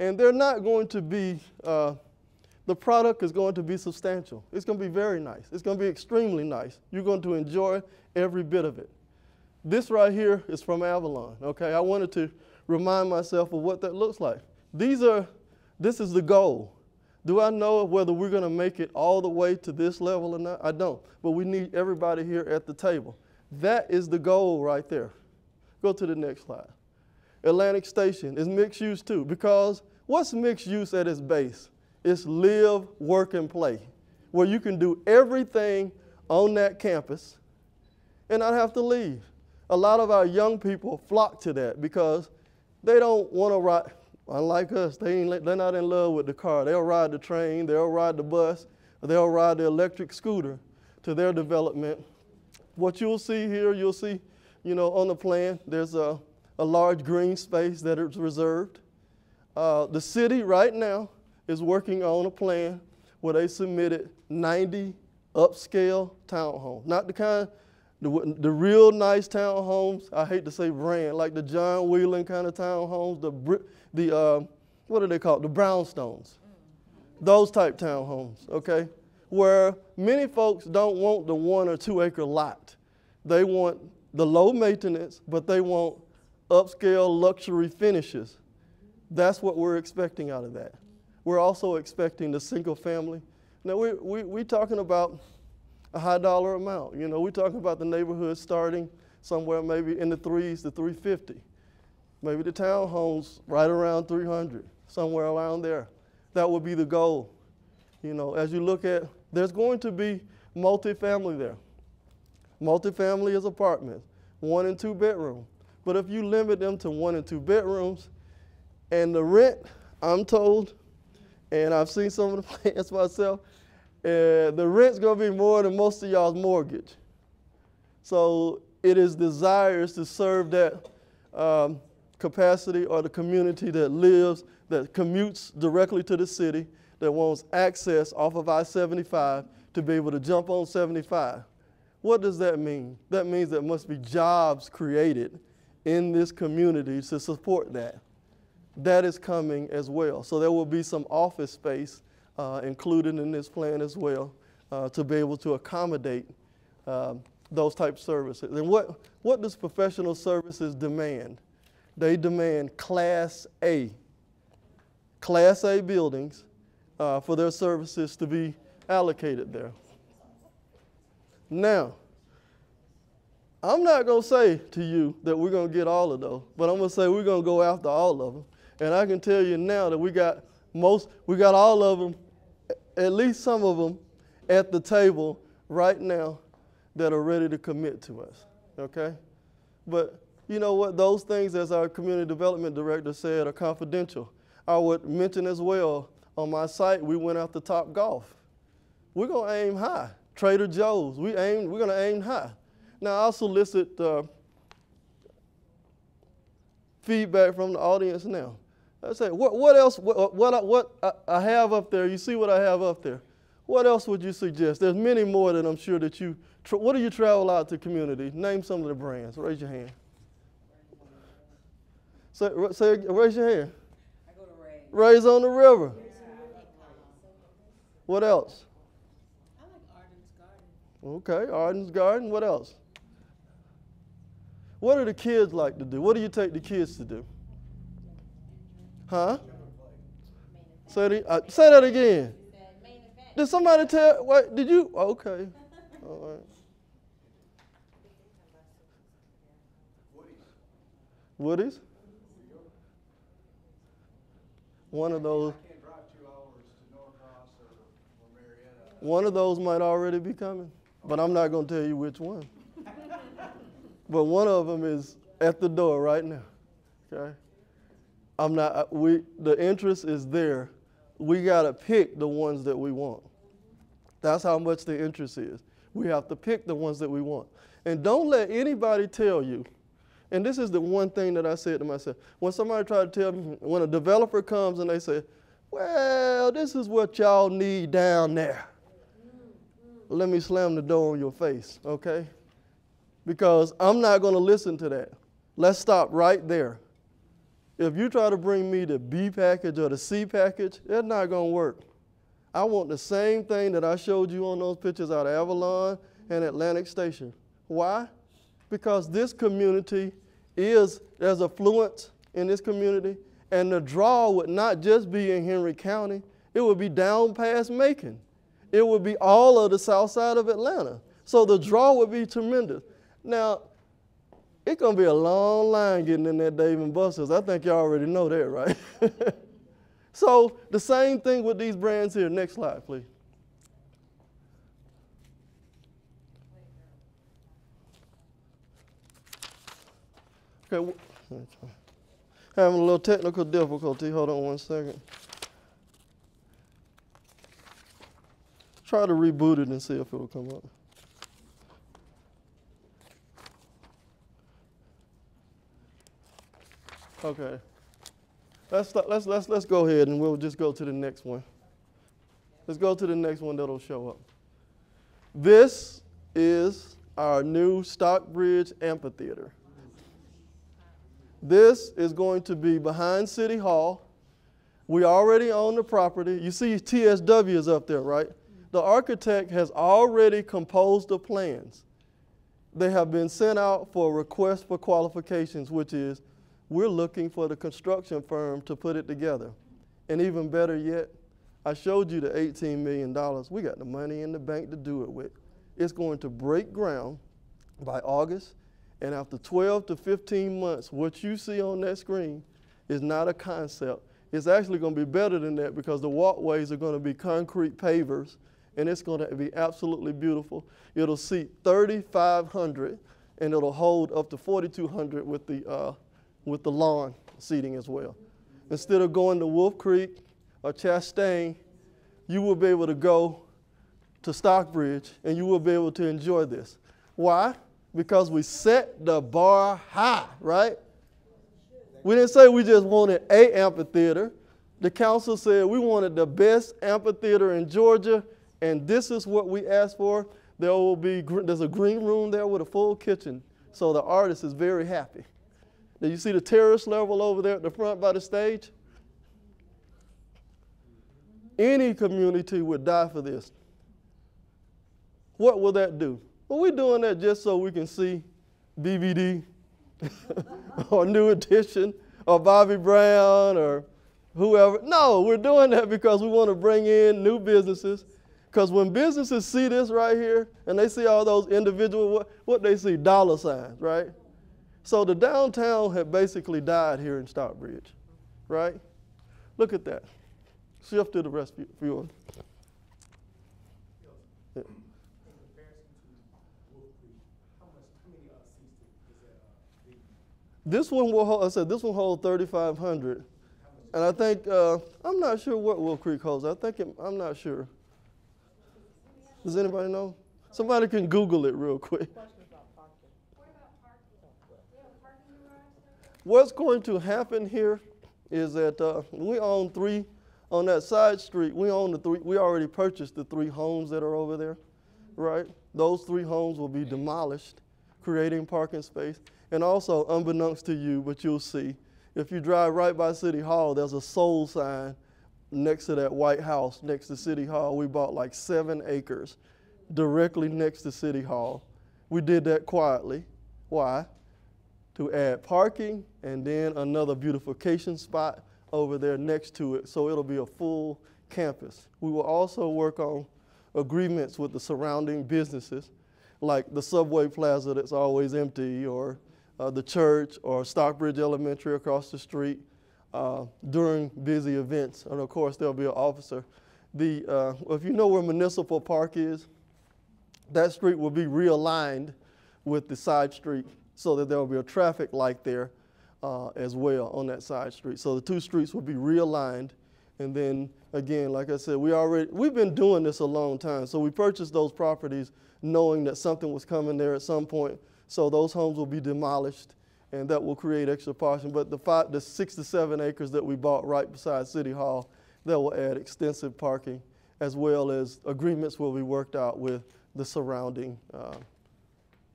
S1: and they're not going to be, the product is going to be substantial. It's going to be very nice. It's going to be extremely nice. You're going to enjoy every bit of it. This right here is from Avalon, okay? I wanted to remind myself of what that looks like. This is the goal. Do I know whether we're going to make it all the way to this level or not? I don't. But we need everybody here at the table. That is the goal right there. Go to the next slide. Atlantic Station is mixed use too, because what's mixed use at its base? It's live, work, and play, where you can do everything on that campus and not have to leave. A lot of our young people flock to that because they don't want to ride. Unlike us, they're not in love with the car. They'll ride the train, they'll ride the bus, or they'll ride the electric scooter to their development. What you'll see here, you'll see, on the plan, there's a large green space that is reserved. The city right now is working on a plan where they submitted 90 upscale townhomes. Not the kind, the real nice townhomes, I hate to say brand, like the John Whelan kind of townhomes, what are they called? The brownstones. Those type townhomes, okay? Where many folks don't want the 1 or 2 acre lot. They want the low maintenance, but they want upscale luxury finishes. That's what we're expecting out of that. We're also expecting the single family. Now we're talking about a high dollar amount. We're talking about the neighborhood starting somewhere maybe in the 3s to 350. Maybe the townhomes right around 300, somewhere around there. That would be the goal. As you look at, there's going to be multifamily there. Multifamily is apartments, 1 and 2 bedroom. But if you limit them to 1 and 2 bedrooms, and the rent, I'm told, and I've seen some of the plans myself, the rent's going to be more than most of y'all's mortgage. So it is desires to serve that capacity or the community that lives, that commutes directly to the city, that wants access off of I-75 to be able to jump on 75. What does that mean? That means there must be jobs created in this community to support that. That is coming as well. So there will be some office space included in this plan as well to be able to accommodate those type services. And what does professional services demand? They demand Class A buildings for their services to be allocated there. Now, I'm not going to say to you that we're going to get all of those, but I'm going to say we're going to go after all of them. And I can tell you now that we got all of them, at least some of them, at the table right now that are ready to commit to us, okay? But you know what? Those things, as our community development director said, are confidential. I would mention as well, on my site, we went after Topgolf. We're going to aim high. Trader Joe's, we're going to aim high. Now, I'll solicit feedback from the audience now. I say, what else, what I have up there, you see what I have up there. What else would you suggest? There's many more that I'm sure that what do you travel out to community? Name some of the brands. Raise your hand. Raise your hand.
S6: I go to Ray.
S1: Ray's on the river. What else?
S9: I like Arden's Garden.
S1: Okay, Arden's Garden. What else? What do the kids like to do? What do you take the kids to do? Huh? Say that again. Did somebody tell? Wait, did you? Okay. All right. Woody's? One of those.
S10: I can't drive 2 hours to Norcross or Marietta.
S1: One of those might already be coming, but I'm not going to tell you which one. But one of them is at the door right now. Okay. The interest is there. We got to pick the ones that we want. That's how much the interest is. We have to pick the ones that we want. And don't let anybody tell you, and this is the one thing that I said to myself, when somebody tried to tell me, when a developer comes and they say, well, this is what y'all need down there. Let me slam the door on your face, okay? Because I'm not going to listen to that. Let's stop right there. If you try to bring me the B package or the C package, it's not going to work. I want the same thing that I showed you on those pictures out of Avalon and Atlantic Station. Why? Because this community there's affluence in this community, and the draw would not just be in Henry County, It would be down past Macon. It would be all of the south side of Atlanta. So the draw would be tremendous. Now, it's going to be a long line getting in that Dave & Buster's. I think you already know that, right? So the same thing with these brands here. Next slide, please. Okay, having a little technical difficulty. Hold on one second. Try to reboot it and see if it'll come up. Okay. Let's go ahead and we'll just go to the next one. Let's go to the next one that'll show up. This is our new Stockbridge Amphitheater. This is going to be behind City Hall. We already own the property. You see TSW is up there, right? The architect has already composed the plans. They have been sent out for a request for qualifications, which is we're looking for the construction firm to put it together. And even better yet, I showed you the $18 million. We got the money in the bank to do it with. It's going to break ground by August, and after 12 to 15 months, what you see on that screen is not a concept. It's actually going to be better than that because the walkways are going to be concrete pavers, and it's going to be absolutely beautiful. It'll seat 3,500, and it'll hold up to 4,200 with the lawn seating as well. Instead of going to Wolf Creek or Chastain, you will be able to go to Stockbridge and you will be able to enjoy this. Why? Because we set the bar high, right? We didn't say we just wanted an amphitheater. The council said we wanted the best amphitheater in Georgia, and this is what we asked for. There's a green room there with a full kitchen, so the artist is very happy. Now you see the terrace level over there at the front by the stage? Any community would die for this. What will that do? Well, we're doing that just so we can see BBD or New Edition or Bobby Brown or whoever. No, we're doing that because we want to bring in new businesses. Because when businesses see this right here and they see all those individual, what they see? Dollar signs, right? So the downtown had basically died here in Stockbridge, right? Look at that. Shift to the rest viewer. Yeah. This one will hold, I said this one holds 3,500. And I think, I'm not sure what Wolf Creek holds. I'm not sure. Does anybody know? Somebody can Google it real quick. What's going to happen here is that we own 3 on that side street. We own the 3. We already purchased the 3 homes that are over there, right? Those 3 homes will be demolished, creating parking space. And also, unbeknownst to you, but you'll see, if you drive right by City Hall, there's a sold sign next to that white house next to City Hall. We bought like 7 acres directly next to City Hall. We did that quietly. Why? To add parking and then another beautification spot over there next to it, so it'll be a full campus. We will also work on agreements with the surrounding businesses, like the Subway Plaza that's always empty, or the church, or Stockbridge Elementary across the street during busy events. And of course, there'll be an officer. If you know where Municipal Park is, that street will be realigned with the side street, so that there will be a traffic light there as well on that side street. So the 2 streets will be realigned. And then again, like I said, we've been doing this a long time. So we purchased those properties knowing that something was coming there at some point. So those homes will be demolished, and that will create extra parking. But the 6 to 7 acres that we bought right beside City Hall, that will add extensive parking, as well as agreements will be worked out with the surrounding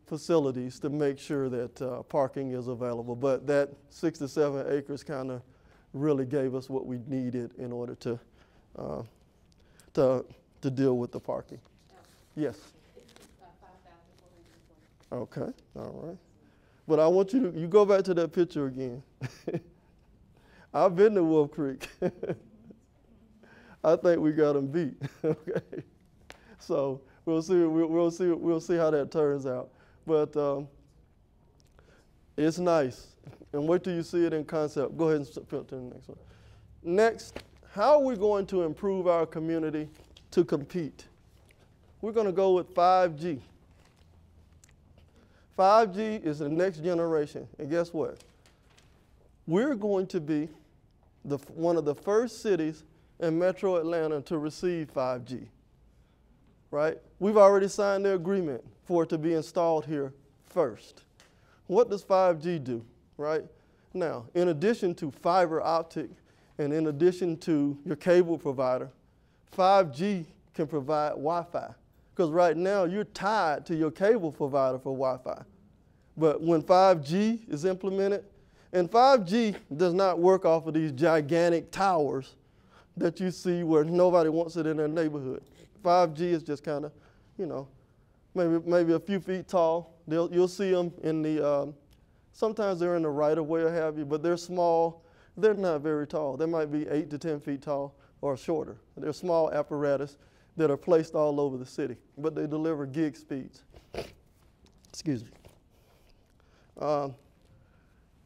S1: facilities to make sure that parking is available. But that 6 to 7 acres kind of really gave us what we needed in order to deal with the parking. Yes. Okay, all right. But I want you to go back to that picture again. I've been to Wolf Creek. I think we got them beat. Okay, so we'll see how that turns out. But it's nice, and wait till you see it in concept. Go ahead and flip to the next one. Next, how are we going to improve our community to compete? We're going to go with 5G. 5G is the next generation, and guess what? We're going to be one of the first cities in Metro Atlanta to receive 5G, right? We've already signed the agreement for it to be installed here first. What does 5G do, right? Now, in addition to fiber optic and in addition to your cable provider, 5G can provide Wi-Fi. Because right now you're tied to your cable provider for Wi-Fi. But when 5G is implemented, and 5G does not work off of these gigantic towers that you see where nobody wants it in their neighborhood. 5G is just kind of, you know, maybe a few feet tall. You'll see them in the, sometimes they're in the right-of-way or have you, but they're small. They're not very tall. They might be 8 to 10 feet tall or shorter. They're small apparatus that are placed all over the city, but they deliver gig speeds. Excuse me.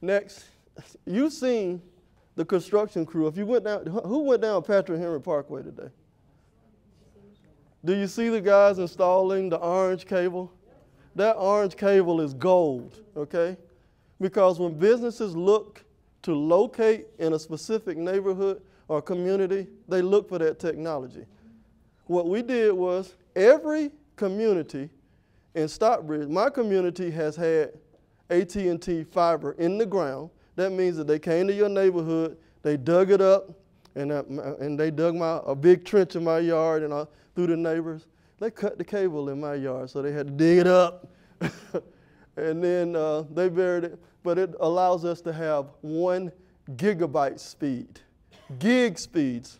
S1: Next, you've seen the construction crew. If you went down, who went down Patrick Henry Parkway today? Do you see the guys installing the orange cable? That orange cable is gold, okay? Because when businesses look to locate in a specific neighborhood or community, they look for that technology. What we did was every community in Stockbridge, my community has had AT&T fiber in the ground. That means that they came to your neighborhood, they dug it up, and they dug a big trench in my yard and through the neighbors. They cut the cable in my yard, so they had to dig it up. And then they buried it. But it allows us to have 1 gigabyte speed, gig speeds,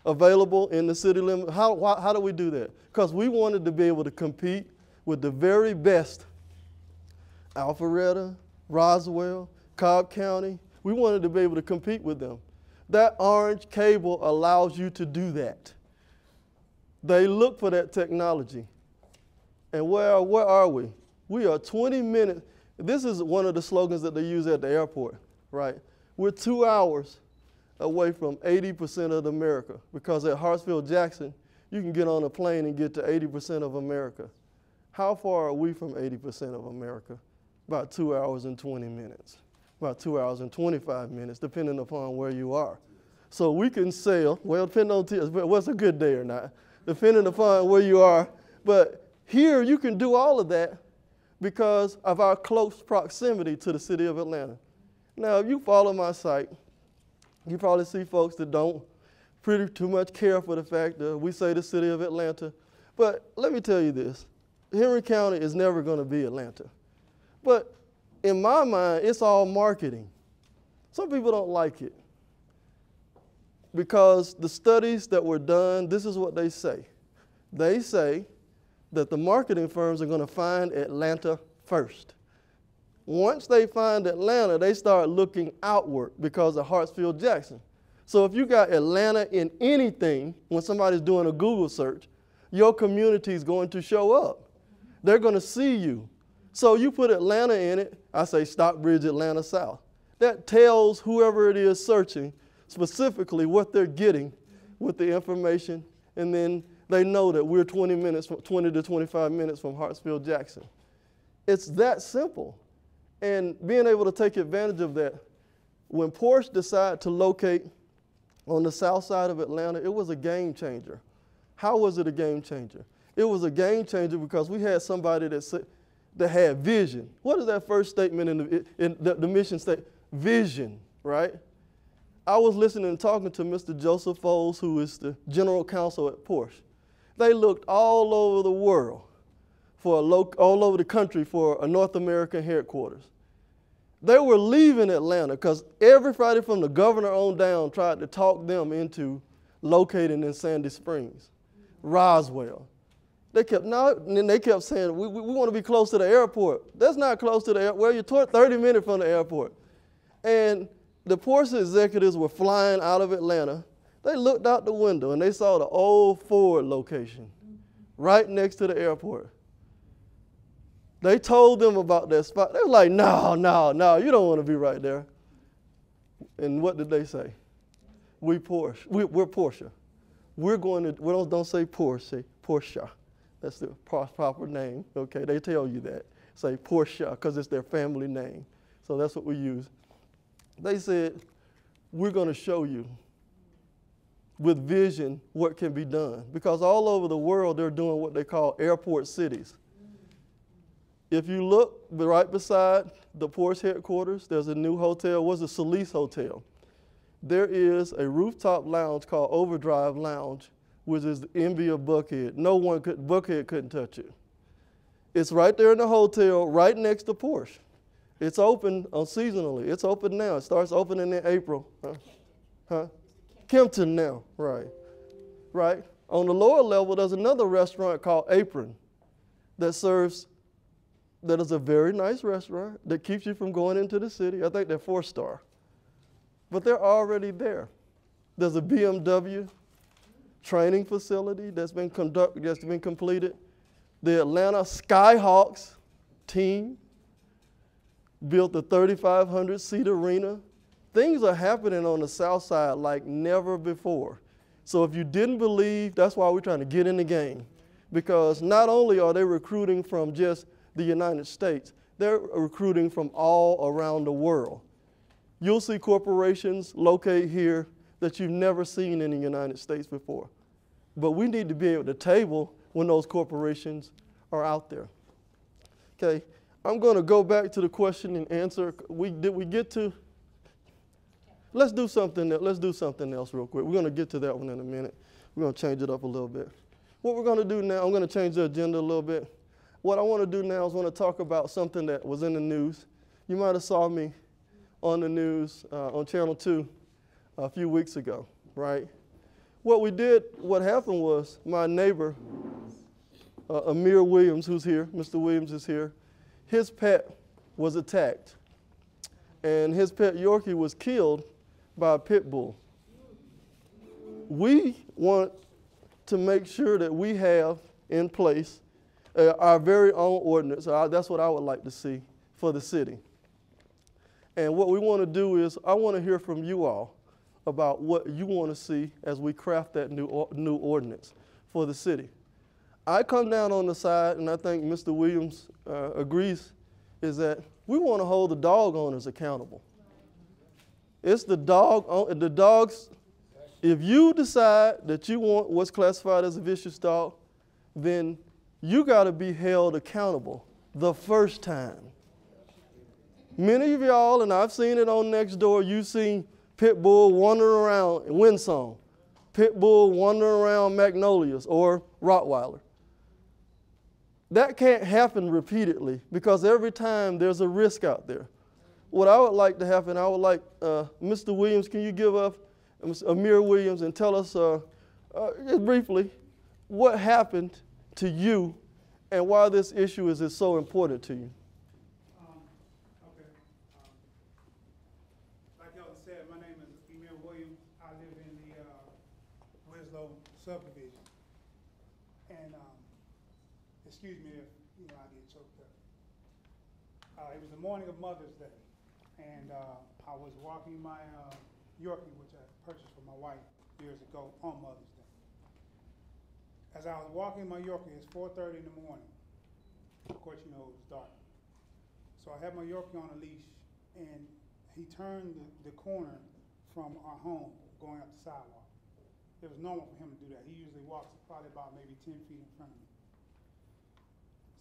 S1: available in the city limit. How do we do that? Because we wanted to be able to compete with the very best Alpharetta, Roswell, Cobb County. We wanted to be able to compete with them. That orange cable allows you to do that. They look for that technology. And where are we? We are 20 minutes. This is one of the slogans that they use at the airport, right? We're 2 hours away from 80% of America, because at Hartsfield-Jackson, you can get on a plane and get to 80% of America. How far are we from 80% of America? About 2 hours and 20 minutes, about 2 hours and 25 minutes, depending upon where you are. So we can sail, well, depending on what's a good day or not, depending upon where you are. But here you can do all of that because of our close proximity to the city of Atlanta. Now, if you follow my site, you probably see folks that don't pretty too much care for the fact that we say the city of Atlanta. But let me tell you this, Henry County is never going to be Atlanta. But in my mind, it's all marketing. Some people don't like it because the studies that were done, this is what they say. They say that the marketing firms are going to find Atlanta first. Once they find Atlanta, they start looking outward because of Hartsfield-Jackson. So if you got Atlanta in anything, when somebody's doing a Google search, your community is going to show up. They're going to see you. So you put Atlanta in it, I say Stockbridge, Atlanta South. That tells whoever it is searching specifically what they're getting with the information, and then they know that we're 20 to 25 minutes from Hartsfield-Jackson. It's that simple. And being able to take advantage of that, when Porsche decided to locate on the south side of Atlanta, it was a game changer. How was it a game changer? It was a game changer because we had somebody that had vision. What is that first statement in the mission statement? Vision, right? I was listening and talking to Mr. Joseph Foles, who is the general counsel at Porsche. They looked all over the world, all over the country for a North American headquarters. They were leaving Atlanta because everybody from the governor on down tried to talk them into locating in Sandy Springs, Roswell. They kept saying, we want to be close to the airport. That's not close to the airport. Well, you're 30 minutes from the airport. And the Porsche executives were flying out of Atlanta. They looked out the window and they saw the old Ford location right next to the airport. They told them about that spot. They were like, no, you don't want to be right there. And what did they say? We're Porsche. We're going to, don't say Porsche, say Porsche. That's the proper name, okay? They tell you that. Say Porsche, because it's their family name. So that's what we use. They said, we're going to show you with vision what can be done. Because all over the world, they're doing what they call airport cities. If you look right beside the Porsche headquarters, there's a new hotel, was a Solis Hotel. There is a rooftop lounge called Overdrive Lounge, which is the envy of Buckhead. Buckhead couldn't touch it. It's right there in the hotel, right next to Porsche. It's open seasonally. It's open now. It starts opening in April. Kempton now, right. On the lower level, there's another restaurant called Apron that is a very nice restaurant that keeps you from going into the city. I think they're 4-star. But they're already there. There's a BMW training facility that's been completed. The Atlanta Skyhawks team built a 3,500-seat arena. Things are happening on the south side like never before. So if you didn't believe, that's why we're trying to get in the game. Because not only are they recruiting from just the United States, they're recruiting from all around the world. You'll see corporations locate here that you've never seen in the United States before. But we need to be at the table when those corporations are out there. Okay, I'm going to go back to the question and answer. Did we get to? Let's do something else real quick. We're going to get to that one in a minute. We're going to change it up a little bit. What we're going to do now, I'm going to change the agenda a little bit. What I want to do now is want to talk about something that was in the news. You might have saw me on the news on Channel 2 a few weeks ago, right? What happened was my neighbor, Amir Williams, who's here, Mr. Williams is here, his pet was attacked. And his pet Yorkie was killed by a pit bull. We want to make sure that we have in place our very own ordinance. That's what I would like to see for the city. And what we want to do is, I want to hear from you all about what you want to see as we craft that new ordinance for the city. I come down on the side, and I think Mr. Williams agrees, is that we want to hold the dog owners accountable. It's the dogs, if you decide that you want what's classified as a vicious dog, then you got to be held accountable the first time. Many of y'all, and I've seen it on Nextdoor, you've seen pit bull wandering around in Windsong, pit bull wandering around Magnolias or Rottweiler. That can't happen repeatedly because every time there's a risk out there. What I would like to happen, I would like Mr. Williams, can you give up Amir Williams and tell us just briefly what happened to you and why this issue is so important to you?
S7: Okay. Like Elton said, my name is Amir Williams. I live in the Winslow subdivision. And excuse me if I get choked up. It was the morning of Mother's Day, and I was walking my Yorkie, which I purchased for my wife years ago on Mother's Day. As I was walking my Yorkie, it's 4:30 in the morning. Of course, it was dark. So I had my Yorkie on a leash, and he turned the corner from our home going up the sidewalk. It was normal for him to do that. He usually walks probably about maybe 10 feet in front of me.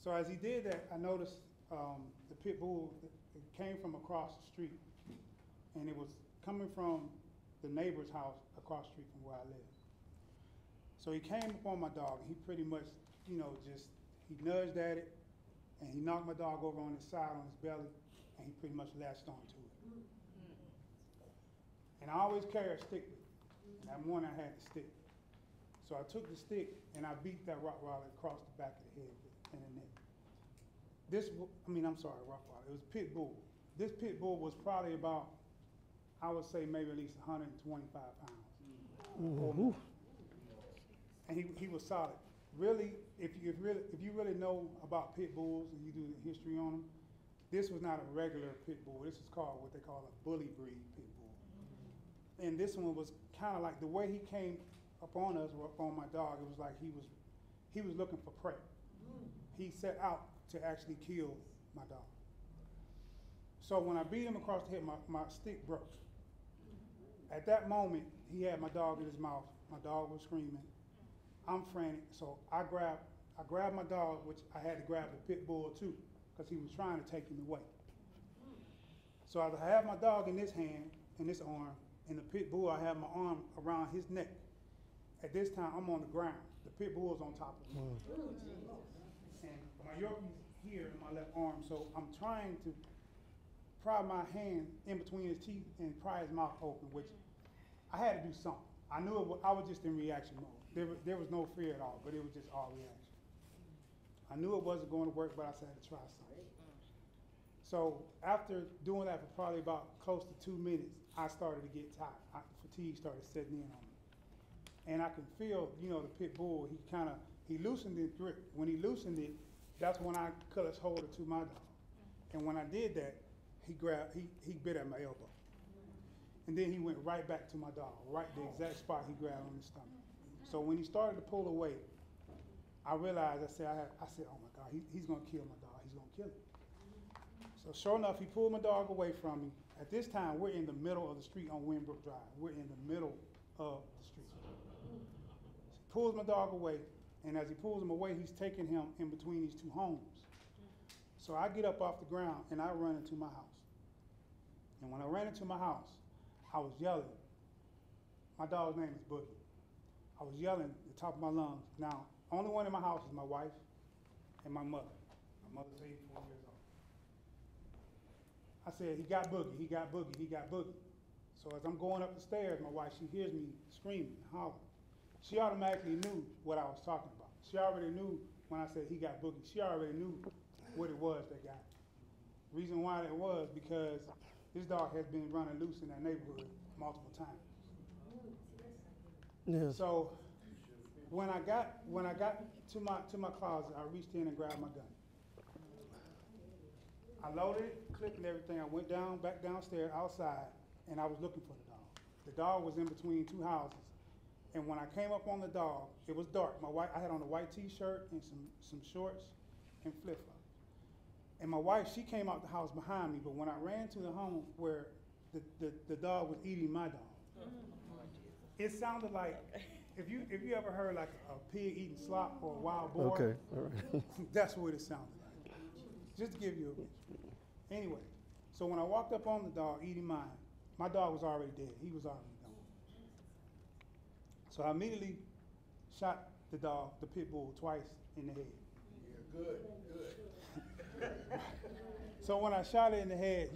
S7: So as he did that, I noticed the pit bull, it came from across the street, and it was coming from the neighbor's house across the street from where I live. So he came upon my dog, and he pretty much, he nudged at it, and he knocked my dog over on his side, on his belly, and he pretty much latched onto it. And I always carry a stick with me. And that morning I had the stick. So I took the stick, and I beat that Rottweiler across the back of the head and the neck. Rottweiler, it was a pit bull. This pit bull was probably about, I would say maybe at least 125 pounds.
S1: Ooh.
S7: And he was solid. Really, if you really know about pit bulls and you do the history on them, this was not a regular pit bull. This is called what they call a bully breed pit bull. And this one was kind of like the way he came up on us or up on my dog. It was like he was looking for prey. He set out to actually kill my dog. So when I beat him across the head, my stick broke. At that moment, he had my dog in his mouth. My dog was screaming. I'm frantic, so I grabbed my dog, which I had to grab the pit bull too, because he was trying to take him away. So I have my dog in this hand, in this arm, and the pit bull, I have my arm around his neck. At this time, I'm on the ground. The pit bull is on top of me. And my Yorkie's here in my left arm, so I'm trying to pry my hand in between his teeth and pry his mouth open, which I had to do something. I knew I was just in reaction mode. There was no fear at all, but it was just all reaction. I knew it wasn't going to work, but I said I had to try something. So after doing that for probably about close to 2 minutes, I started to get tired. Fatigue started setting in on me. And I can feel, the pit bull, he loosened his grip. When he loosened it, that's when I clutched hold to my dog. And when I did that, he bit at my elbow. And then he went right back to my dog, right the exact spot he grabbed on the stomach. So when he started to pull away, I realized, I said, oh my God, he's gonna kill my dog, he's gonna kill him. So sure enough, he pulled my dog away from me. At this time, we're in the middle of the street on Winbrook Drive. We're in the middle of the street. He pulls my dog away, and as he pulls him away, he's taking him in between these two homes. So I get up off the ground and I run into my house. And when I ran into my house, I was yelling. My dog's name is Boogie. I was yelling at the top of my lungs. Now, only one in my house is my wife and my mother. My mother's 84 years old. I said, he got Boogie, he got Boogie, he got Boogie. So as I'm going up the stairs, my wife, she hears me screaming, hollering. She automatically knew what I was talking about. She already knew when I said he got Boogie. She already knew what it was that got him. Reason why that was because this dog has been running loose in that neighborhood multiple times.
S1: Yes.
S7: So when I got to my closet, I reached in and grabbed my gun. I loaded it, clipped and everything. I went back downstairs outside, and I was looking for the dog. The dog was in between two houses. And when I came up on the dog, it was dark. I had on a white t-shirt and some shorts and flip-flops. And my wife, she came out the house behind me, but when I ran to the home where the dog was eating my dog, it sounded like, if you ever heard like a pig eating slop or a wild boar,
S1: okay, all right.
S7: That's what it sounded like. Just to give you a picture. Anyway, so when I walked up on the dog eating mine, my dog was already dead. He was already gone. So I immediately shot the dog, the pit bull, twice in the head.
S10: Yeah, good.
S7: So when I shot it in the head,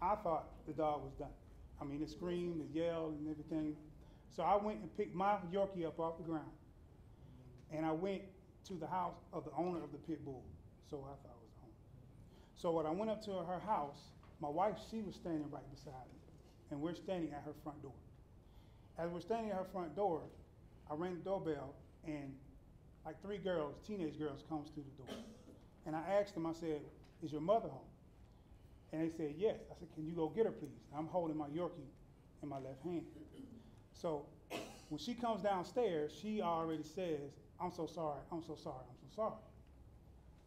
S7: I thought the dog was done. I mean, it screamed, it yelled and everything. So I went and picked my Yorkie up off the ground, and I went to the house of the owner of the pit bull. So I thought it was the owner. So when I went up to her house, my wife, she was standing right beside me, and we're standing at her front door. As we're standing at her front door, I rang the doorbell, and like 3 girls, teenage girls, comes through the door. And I asked them, I said, is your mother home? And they said, yes. I said, can you go get her, please? I'm holding my Yorkie in my left hand. So when she comes downstairs, she already says, I'm so sorry, I'm so sorry, I'm so sorry.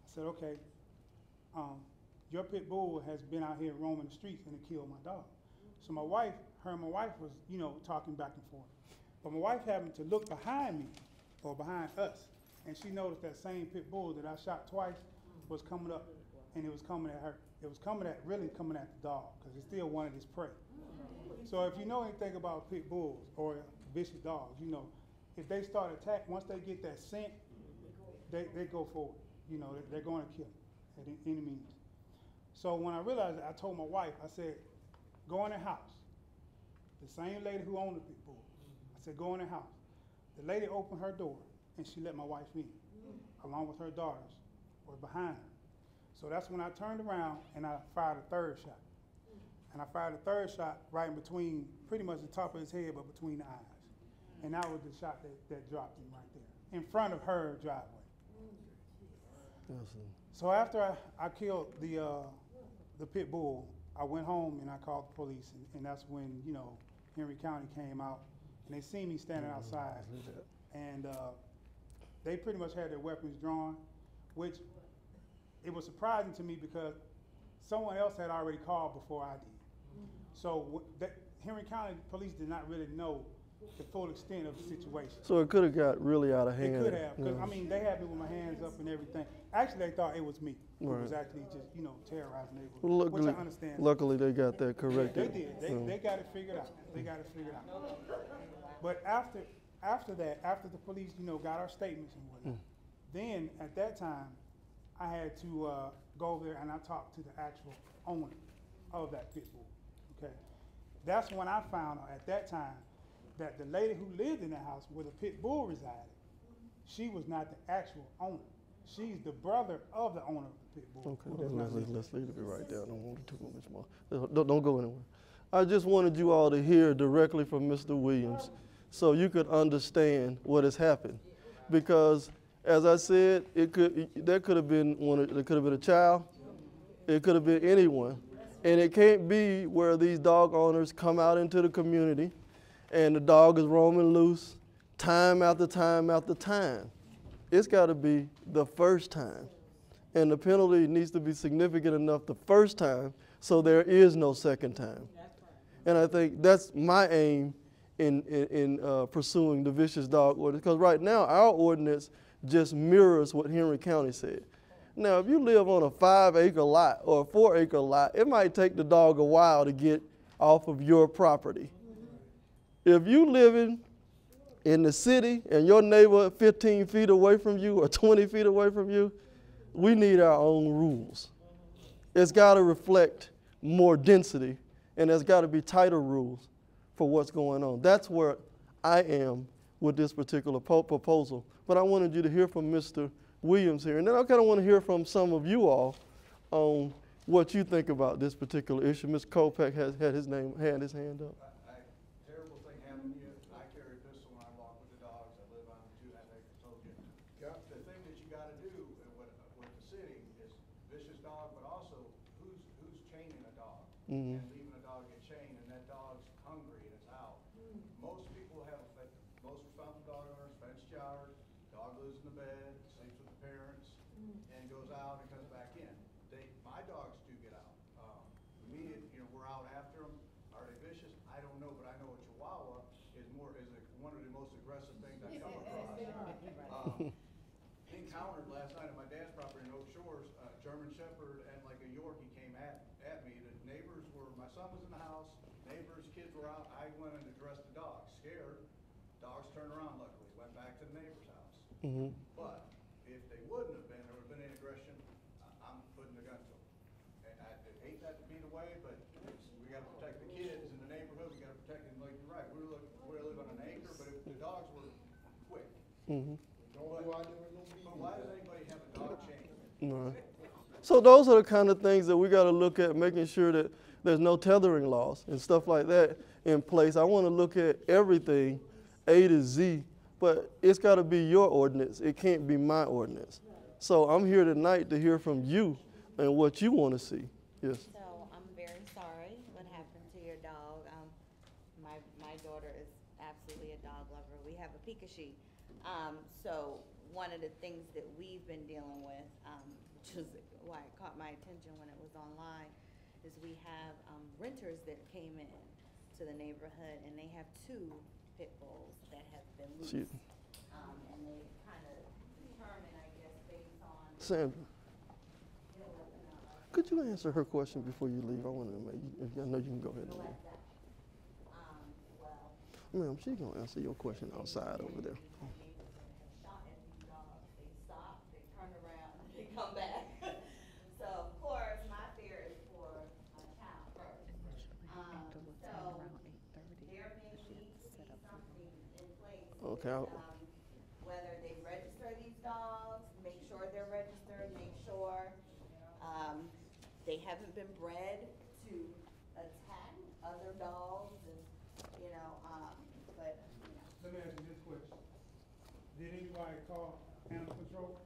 S7: I said, okay, your pit bull has been out here roaming the streets and it killed my dog. So my wife, her and my wife was, talking back and forth. But my wife happened to look behind me, or behind us, and she noticed that same pit bull that I shot twice was coming up, and it was coming at her. It was really coming at the dog, because it still wanted its prey. So if you know anything about pit bulls or vicious dogs, if they start attack, once they get that scent, they go forward. They're going to kill them at any means. So when I realized that, I told my wife, I said, go in the house. The same lady who owned the pit bull. I said, go in the house. The lady opened her door, and she let my wife in, along with her daughters, were behind her. So that's when I turned around and I fired a 3rd shot. and I fired a third shot right in between, pretty much the top of his head, but between the eyes. And that was the shot that dropped him right there, in front of her driveway. So after I killed the pit bull, I went home and I called the police, and that's when, you know, Henry County came out, and they seen me standing outside, and they pretty much had their weapons drawn, which it was surprising to me because someone else had already called before I did. So Henry County police did not really know the full extent of the situation.
S1: So it could have got really out of hand.
S7: It could have, because I mean, they had me with my hands up and everything. Actually, they thought it was me.
S1: Right.
S7: It was actually just, you know, terrorizing neighborhood, which I understand.
S1: Luckily, they got that corrected.
S7: They did. They got it figured out. They got it figured out. But after that, after the police, you know, got our statements and whatnot, then at that time, I had to go over there and I talked to the actual owner of that pit bull. Okay, that's when I found out at that time that the lady who lived in the house where the pit bull resided, she was not the actual owner. She's the brother of the owner of the pit bull.
S1: Okay, then let's leave it right there. I don't want to too much more. Don't go anywhere. I just wanted you all to hear directly from Mr. Williams so you could understand what has happened. Because, as I said, there could have been a child, it could have been anyone. And it can't be where these dog owners come out into the community and the dog is roaming loose time after time after time. It's got to be the first time. And the penalty needs to be significant enough the first time so there is no second time. And I think that's my aim in pursuing the vicious dog ordinance, because right now our ordinance just mirrors what Henry County said. Now, if you live on a 5-acre lot or a 4-acre lot, it might take the dog a while to get off of your property. If you living in the city and your neighbor 15 feet away from you or 20 feet away from you, we need our own rules. It's got to reflect more density, and there's got to be tighter rules for what's going on. That's where I am with this particular proposal. But I wanted you to hear from Mr. Williams here, and then I kind of want to hear from some of you all on what you think about this particular issue. Mr. Kopech had his hand up.
S10: Terrible thing happened to you. I carry a pistol when I walk with the dogs. I live on 2.5 acres, told you. The thing that you got to do with the city is vicious dog, but also who's chaining a dog and leaving a dog get chained, and that dog's hungry and it's out. Most people have, most responsible dog owners, fenced yard, dog lives in the bed, sleeps with the parents, and goes out and comes back in. My dogs do get out. We're out after them. Are they vicious? I don't know, but I know a Chihuahua is one of the most aggressive things I come across. Encountered last night at my dad's property in Oak Shores, German Shepherd and like a Yorkie came at me. The neighbors my son was in the house, neighbors, kids were out. I went and addressed the dogs, scared. Dogs turned around luckily, went back to the neighbor's house. But if they wouldn't have been, there would have been any aggression, I'm putting the gun to them. And I hate that to be the way, but we got to protect the kids in the neighborhood. We got to protect them. Like you're right, we live on an acre, but if the dogs were quick. But why does anybody have a dog chain?
S1: Right. So those are the kind of things that we got to look at, making sure that there's no tethering laws and stuff like that in place. I want to look at everything A to Z, but it's got to be your ordinance. It can't be my ordinance. So I'm here tonight to hear from you and what you want to see. Yes.
S11: So I'm very sorry what happened to your dog. My daughter is absolutely a dog lover. We have a Picache. So one of the things that we've been dealing with, which is why it caught my attention when it was online, is we have renters that came in to the neighborhood, and they have 2 pit bulls that have been loose. And they kind of determine, I guess, based on...
S1: Sandra, could you answer her question before you leave? I want to make you, I know you can go ahead and leave. Ma'am, she's going to answer your question outside over there.
S11: Come back. So, of course, my fear is for my child first. So, there may need to be something in place.
S1: Okay.
S11: Whether they register these dogs, make sure they're registered, make sure they haven't been bred to attack other dogs and, you know, but, you know.
S7: Let me ask you this question. Did anybody call animal control?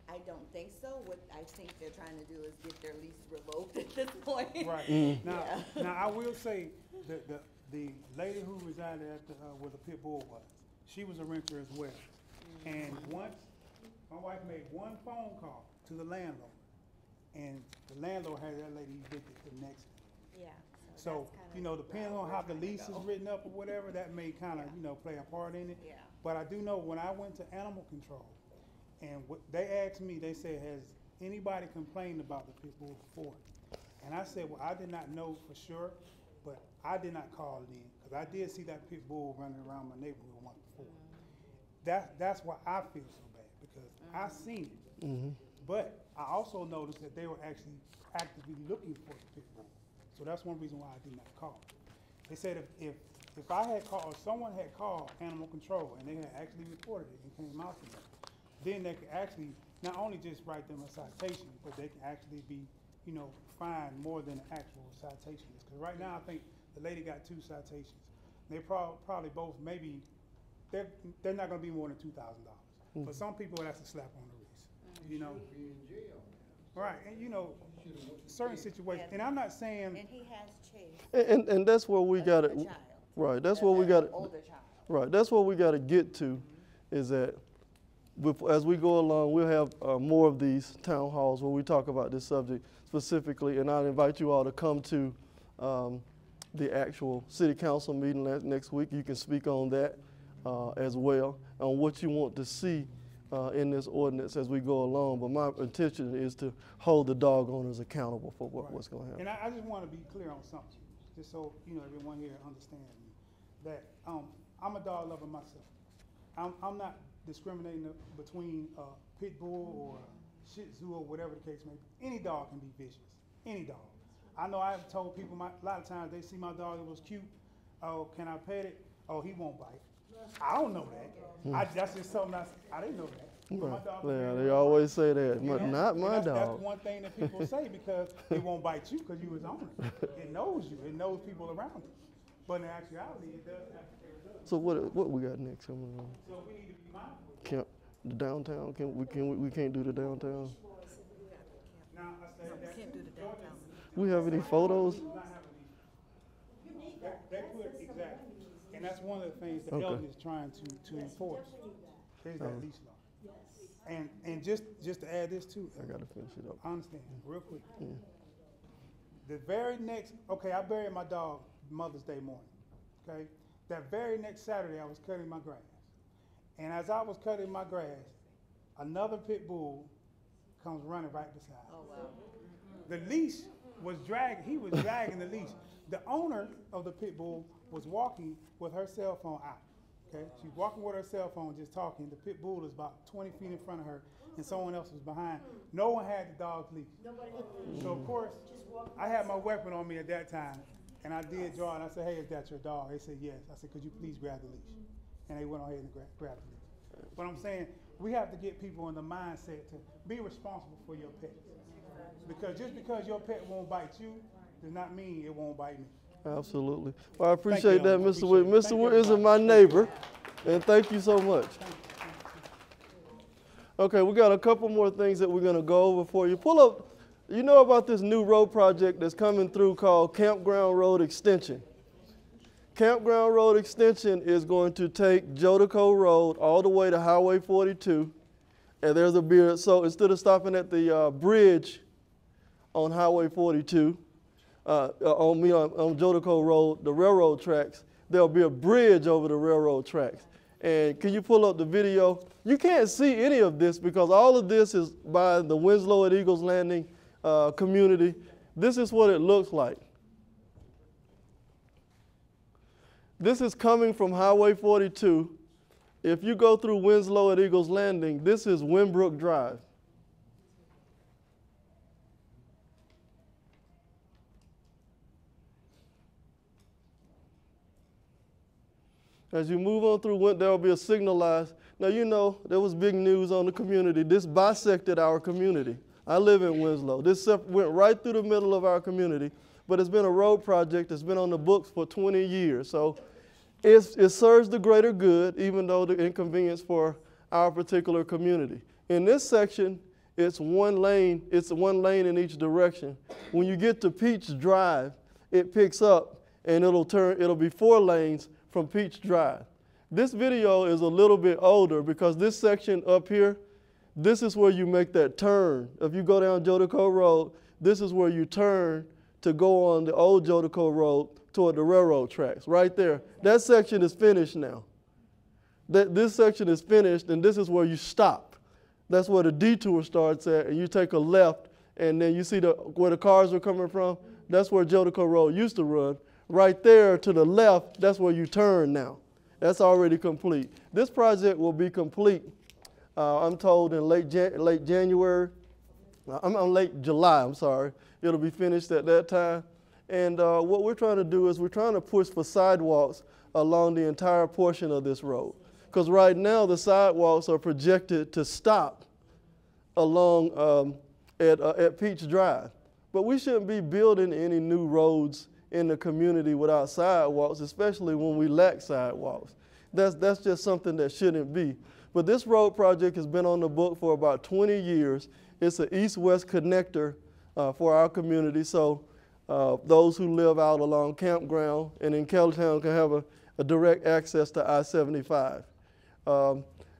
S11: I don't think so. What I think they're trying to do is get their lease revoked at this point.
S7: Right. Now I will say that the lady who resided at the, where the pit bull was, she was a renter as well. And once, my wife made one phone call to the landlord, and the landlord had that lady evicted the next day.
S11: Yeah.
S7: So, you know, depending on how the lease is written up or whatever, that may kind of, you know, play a part in it.
S11: Yeah.
S7: But I do know when I went to animal control, and they asked me, they said, has anybody complained about the pit bull before? And I said, well, I did not know for sure, but I did not call it in, because I did see that pit bull running around my neighborhood once before. That's why I feel so bad, because I seen it. But I also noticed that they were actually actively looking for the pit bull. So that's one reason why I did not call. They said if I had called, or someone had called animal control and they had actually reported it and came out to them, then they could actually not only just write them a citation, but they can actually be, you know, fined more than the actual citation is. Because right now I think the lady got 2 citations. They probably both maybe, they're not going to be more than $2,000. But some people, that's a slap on the wrist, you know.
S4: Be in jail.
S7: Right, and you know, certain situations, and I'm not saying.
S11: And he has chased.
S1: And that's where we got it.
S11: child.
S1: Right, that's where we got it.
S11: Older child.
S1: Right, that's what we got to get to, is that as we go along, we'll have more of these town halls where we talk about this subject specifically, and I'd invite you all to come to the actual city council meeting next week. You can speak on that as well, on what you want to see in this ordinance as we go along. But my intention is to hold the dog owners accountable for what's going to happen.
S7: And I just want to be clear on something, just so you know everyone here understands me, that I'm a dog lover myself. I'm not discriminating between a pit bull or a Shih Tzu or whatever the case may be. Any dog can be vicious. Any dog. I know I've told people a lot of times they see my dog, it was cute. Oh, can I pet it? Oh, he won't bite. I don't know that. That's just something I didn't know that.
S1: Right. Yeah, they always say that.
S7: You know?
S1: Not my dog.
S7: That's one thing that people say, because it won't bite you because you his owner. It knows you. It knows people around it. But in actuality, it does have to carry it.
S1: So what we got next?
S7: So we need to be mindful.
S1: Camp the downtown. We can't do the downtown.
S7: Now I said that
S9: Can't do the downtown.
S1: We have any photos?
S7: They put exactly, and that's one of the things that
S1: Okay.
S7: Elton is trying to enforce. Is that leash law. And just to add this too,
S1: I gotta finish it up.
S7: I understand real quick. The very next, okay, I buried my dog Mother's Day morning. Okay, that very next Saturday I was cutting my grass, and as I was cutting my grass, another pit bull comes running right beside me.
S11: Oh, wow.
S7: The leash was dragging, he was dragging the leash. The owner of the pit bull was walking with her cell phone out. Okay, she's walking with her cell phone, just talking. The pit bull is about 20 feet in front of her, and someone else was behind. No one had the dog's leash. So of course, I had my weapon on me at that time, and I did draw, and I said, "Hey, is that your dog?" They said, "Yes." I said, "Could you please grab the leash?" And they went ahead and grabbed the leash. But I'm saying, we have to get people in the mindset to be responsible for your pet. Because just because your pet won't bite you, does not mean it won't bite me.
S1: Absolutely. Well, I appreciate that,
S7: Elton.
S1: Mr. Witt. Mr. Witt is my neighbor, and thank you so much. Okay, we got a couple more things that we're gonna go over for you. Pull up, you know about this new road project that's coming through called Campground Road Extension. Campground Road Extension is going to take Jodeco Road all the way to Highway 42, and there's a bridge. So instead of stopping at the bridge on Highway 42, on Jodeco Road, the railroad tracks, there'll be a bridge over the railroad tracks. And can you pull up the video? You can't see any of this because all of this is by the Winslow at Eagles Landing community. This is what it looks like. This is coming from Highway 42. If you go through Winslow at Eagles Landing, this is Winbrook Drive. As you move on through, there will be a signal light. Now, you know, there was big news on the community. This bisected our community. I live in Winslow. This went right through the middle of our community. but it's been a road project that's been on the books for 20 years. So it serves the greater good, even though the inconvenience for our particular community. In this section, it's one lane in each direction. When you get to Peach Drive, it picks up and it'll be 4 lanes from Peach Drive. This video is a little bit older because this section up here, this is where you make that turn. If you go down Jodeco Road, this is where you turn to go on the old Jodeco Road toward the railroad tracks, right there. That section is finished now. This section is finished, and this is where you stop. That's where the detour starts at, and you take a left, and then you see where the cars are coming from. That's where Jodeco Road used to run. Right there to the left, that's where you turn now. That's already complete. This project will be complete, I'm told, in late January. Late July, I'm sorry. It'll be finished at that time. And what we're trying to do is we're trying to push for sidewalks along the entire portion of this road. Because right now the sidewalks are projected to stop along at Peach Drive. But we shouldn't be building any new roads in the community without sidewalks, especially when we lack sidewalks. That's just something that shouldn't be. But this road project has been on the book for about 20 years. It's an east-west connector for our community, so those who live out along Campground and in Kellytown can have a direct access to I-75.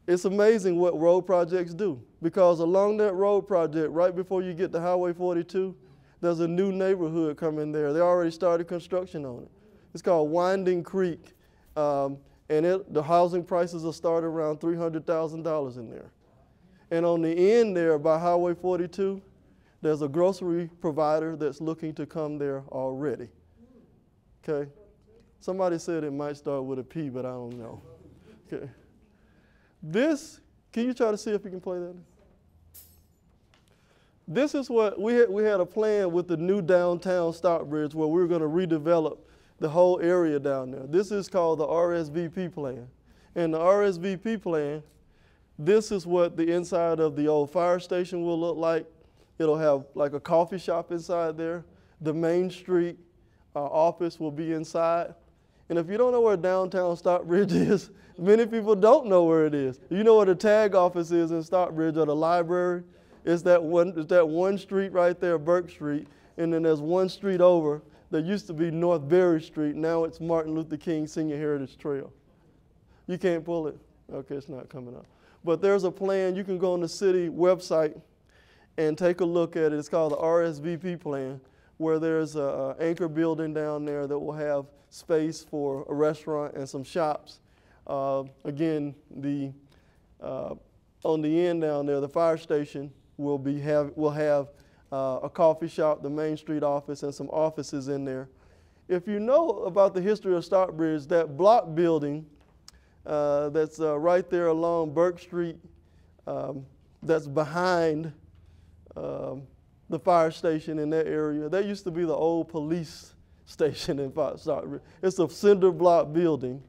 S1: It's amazing what road projects do, because along that road project, right before you get to Highway 42, there's a new neighborhood coming there. They already started construction on it. It's called Winding Creek, and the housing prices will start around $300,000 in there. And on the end there by Highway 42, there's a grocery provider that's looking to come there already. Okay? Somebody said it might start with a P, but I don't know. Okay. This, can you try to see if you can play that? This is what, we had a plan with the new downtown Stockbridge where we were going to redevelop the whole area down there. This is called the Rsvp Plan. And the Rsvp Plan, this is what the inside of the old fire station will look like. It'll have like a coffee shop inside there. The Main Street office will be inside. And if you don't know where downtown Stockbridge is, many people don't know where it is. You know where the tag office is in Stockbridge, or the library? It's that one street right there, Burke Street, and then there's one street over that used to be North Berry Street. Now it's Martin Luther King Senior Heritage Trail. You can't pull it? Okay, it's not coming up. But there's a plan. You can go on the city website and take a look at it. It's called the Rsvp Plan, where there's an anchor building down there that will have space for a restaurant and some shops. Again, on the end down there, the fire station will have a coffee shop, the Main Street office, and some offices in there. If you know about the history of Stockbridge, that block building that's right there along Burke Street, that's behind the fire station in that area, that used to be the old police station in Stockbridge. It's a cinder block building.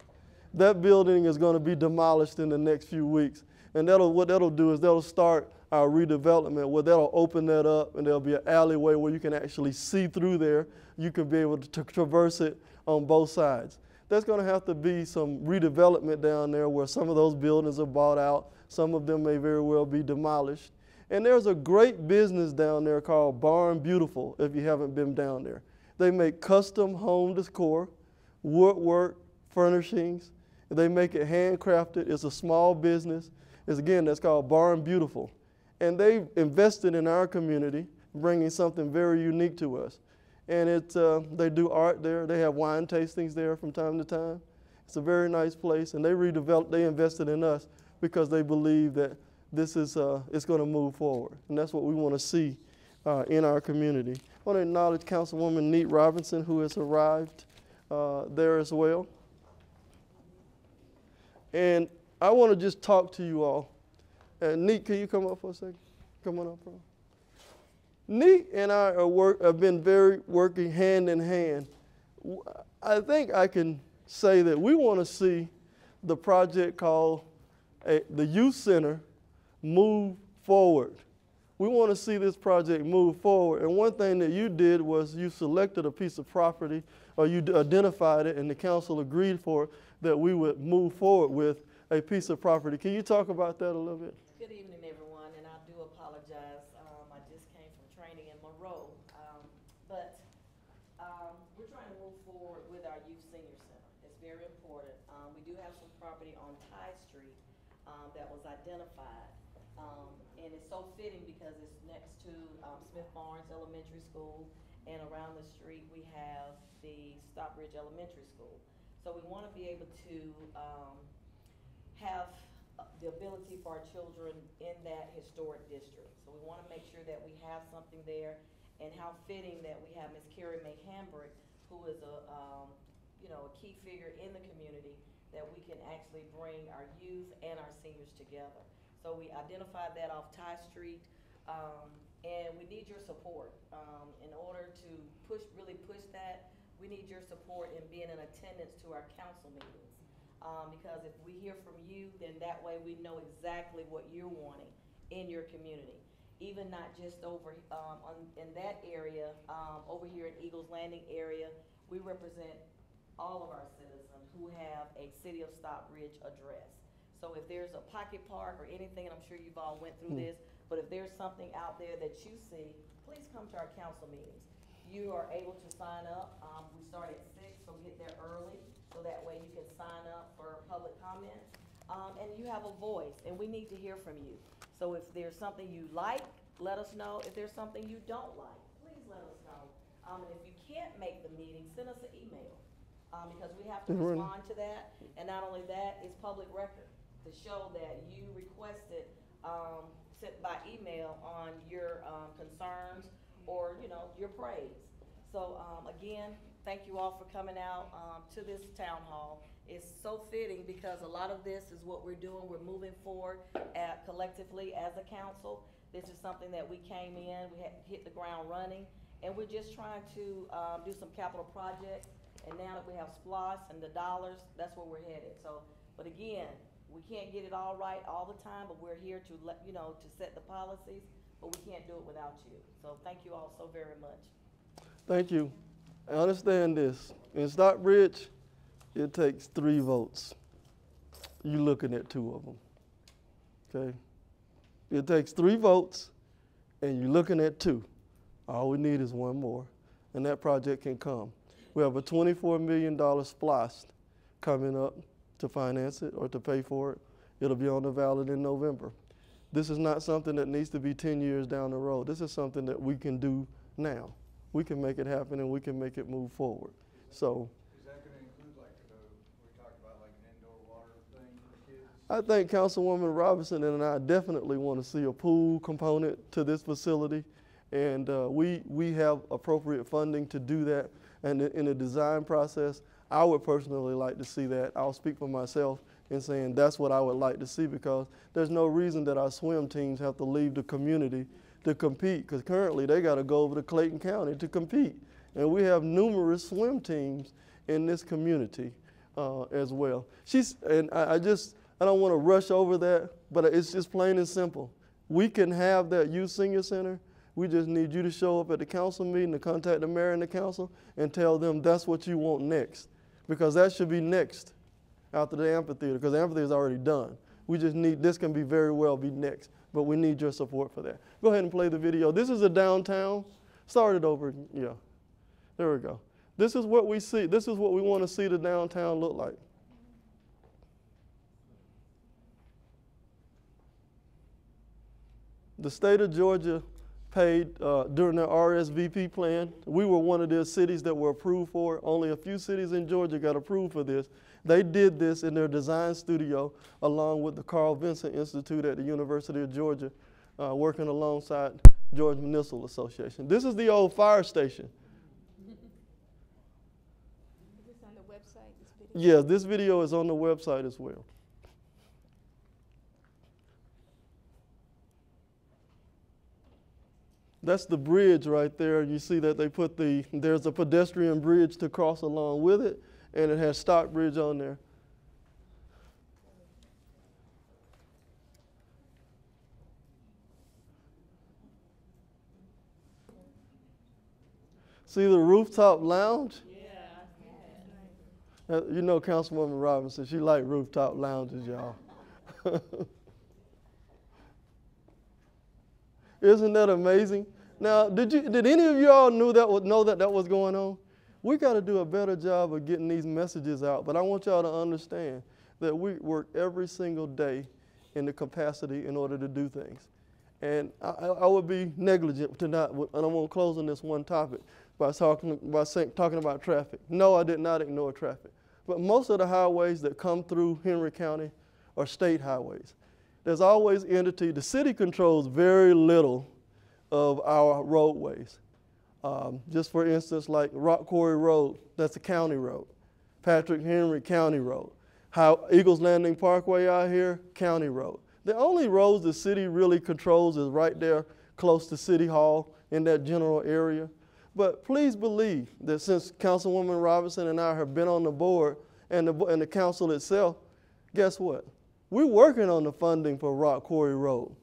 S1: That building is going to be demolished in the next few weeks. And what that'll do is that'll start our redevelopment, where that'll open that up, and there'll be an alleyway where you can actually see through there. You can be able to traverse it on both sides. There's going to have to be some redevelopment down there where some of those buildings are bought out. Some of them may very well be demolished. And there's a great business down there called Barn Beautiful, if you haven't been down there. They make custom home decor, woodwork, furnishings. They make it handcrafted. It's a small business. That's called Barn Beautiful. And they've invested in our community, bringing something very unique to us. And they do art there. They have wine tastings there from time to time. It's a very nice place, and they invested in us because they believe that this is it's going to move forward. And that's what we want to see in our community. I want to acknowledge Councilwoman Neat Robinson, who has arrived there as well. And I want to just talk to you all. Neat, can you come up for a second? Come on up, bro. Neat and I have been working hand in hand. I think I can say that we want to see the project called the Youth Center move forward we want to see this project move forward. And one thing that you did was you selected a piece of property, or you identified it, and the council agreed for it, that we would move forward with a piece of property. Can you talk about that a little bit?
S12: Good evening, everyone, and I do apologize. I just came from training in Monroe, but we're trying to move forward with our youth senior center. It's very important. We do have some property on Ty Street that was identified, and it's so fitting because it's next to Smith Barnes Elementary School, and around the street we have the Stockbridge Elementary School. So we want to be able to have the ability for our children in that historic district. So we want to make sure that we have something there, and how fitting that we have Ms. Carrie Mae Hambrick, who is a key figure in the community, that we can actually bring our youth and our seniors together. So we identified that off Ty Street, and we need your support. In order to really push that, we need your support in being in attendance to our council meetings. Because if we hear from you, then that way we know exactly what you're wanting in your community. Even not just over in that area, over here in Eagles Landing area, we represent all of our citizens who have a City of Stockbridge address. So if there's a pocket park or anything, and I'm sure you've all went through this, but if there's something out there that you see, please come to our council meetings. You are able to sign up. We start at 6, so get there early, so that way you can sign up for public comment. And you have a voice, and we need to hear from you. So if there's something you like, let us know. If there's something you don't like, please let us know. And if you can't make the meeting, send us an email, because we have to respond to that. And not only that, it's public record to show that you requested sent by email on your concerns or your praise. So again, thank you all for coming out to this town hall. It's so fitting because a lot of this is what we're doing. We're moving forward collectively as a council. This is something that we came in, we had hit the ground running, and we're just trying to do some capital projects. And now that we have SPLOST and the dollars, that's where we're headed. So, but again, we can't get it all right all the time, but we're here to to set the policies, but we can't do it without you. So thank you all so very much.
S1: Thank you. I understand this. In Stockbridge, it takes 3 votes. You're looking at 2 of them, okay? It takes 3 votes, and you're looking at 2. All we need is 1 more, and that project can come. We have a $24 million SPLOST coming up to finance it or to pay for it. It'll be on the ballot in November. This is not something that needs to be 10 years down the road. This is something that we can do now. We can make it happen, and we can make it move forward. So,
S10: is that going to include, like, we talked about, like, an indoor water thing for the kids?
S1: I think Councilwoman Robinson and I definitely want to see a pool component to this facility, and we have appropriate funding to do that. And in the design process, I would personally like to see that. I'll speak for myself in saying that's what I would like to see, because there's no reason that our swim teams have to leave the community to compete, because currently they got to go over to Clayton County to compete. And we have numerous swim teams in this community as well. I don't want to rush over that, but it's just plain and simple. We can have that youth senior center. We just need you to show up at the council meeting, to contact the mayor and the council and tell them that's what you want next, because that should be next after the amphitheater, because the amphitheater is already done. We just need, this can be very well be next, but we need your support for that. Go ahead and play the video. This is a downtown. Start it over, yeah. There we go. This is what we see. This is what we want to see the downtown look like. The state of Georgia paid during their Rsvp plan. We were one of their cities that were approved for it. Only a few cities in Georgia got approved for this. They did this in their design studio along with the Carl Vinson Institute at the University of Georgia, working alongside Georgia Municipal Association. This is the old fire station.
S2: Is this on the website, this video?
S1: Yes, this video is on the website as well. That's the bridge right there. You see that they put there's a pedestrian bridge to cross along with it, and it has Stockbridge on there. See the rooftop lounge? Yeah. You know Councilwoman Robinson, she like rooftop lounges, y'all. Isn't that amazing? Now, did any of y'all know that was going on? We got to do a better job of getting these messages out, but I want y'all to understand that we work every single day in the capacity in order to do things. And I would be negligent to not, and I won't close on this one topic by talking about traffic. No, I did not ignore traffic. But most of the highways that come through Henry County are state highways. There's always entity. The city controls very little of our roadways. Just for instance, like Rock Quarry Road, that's a county road. Patrick Henry, county road. Eagles Landing Parkway out here, county road. The only roads the city really controls is right there close to City Hall in that general area. But please believe that since Councilwoman Robinson and I have been on the board and the council itself, guess what? We're working on the funding for Rock Quarry Road.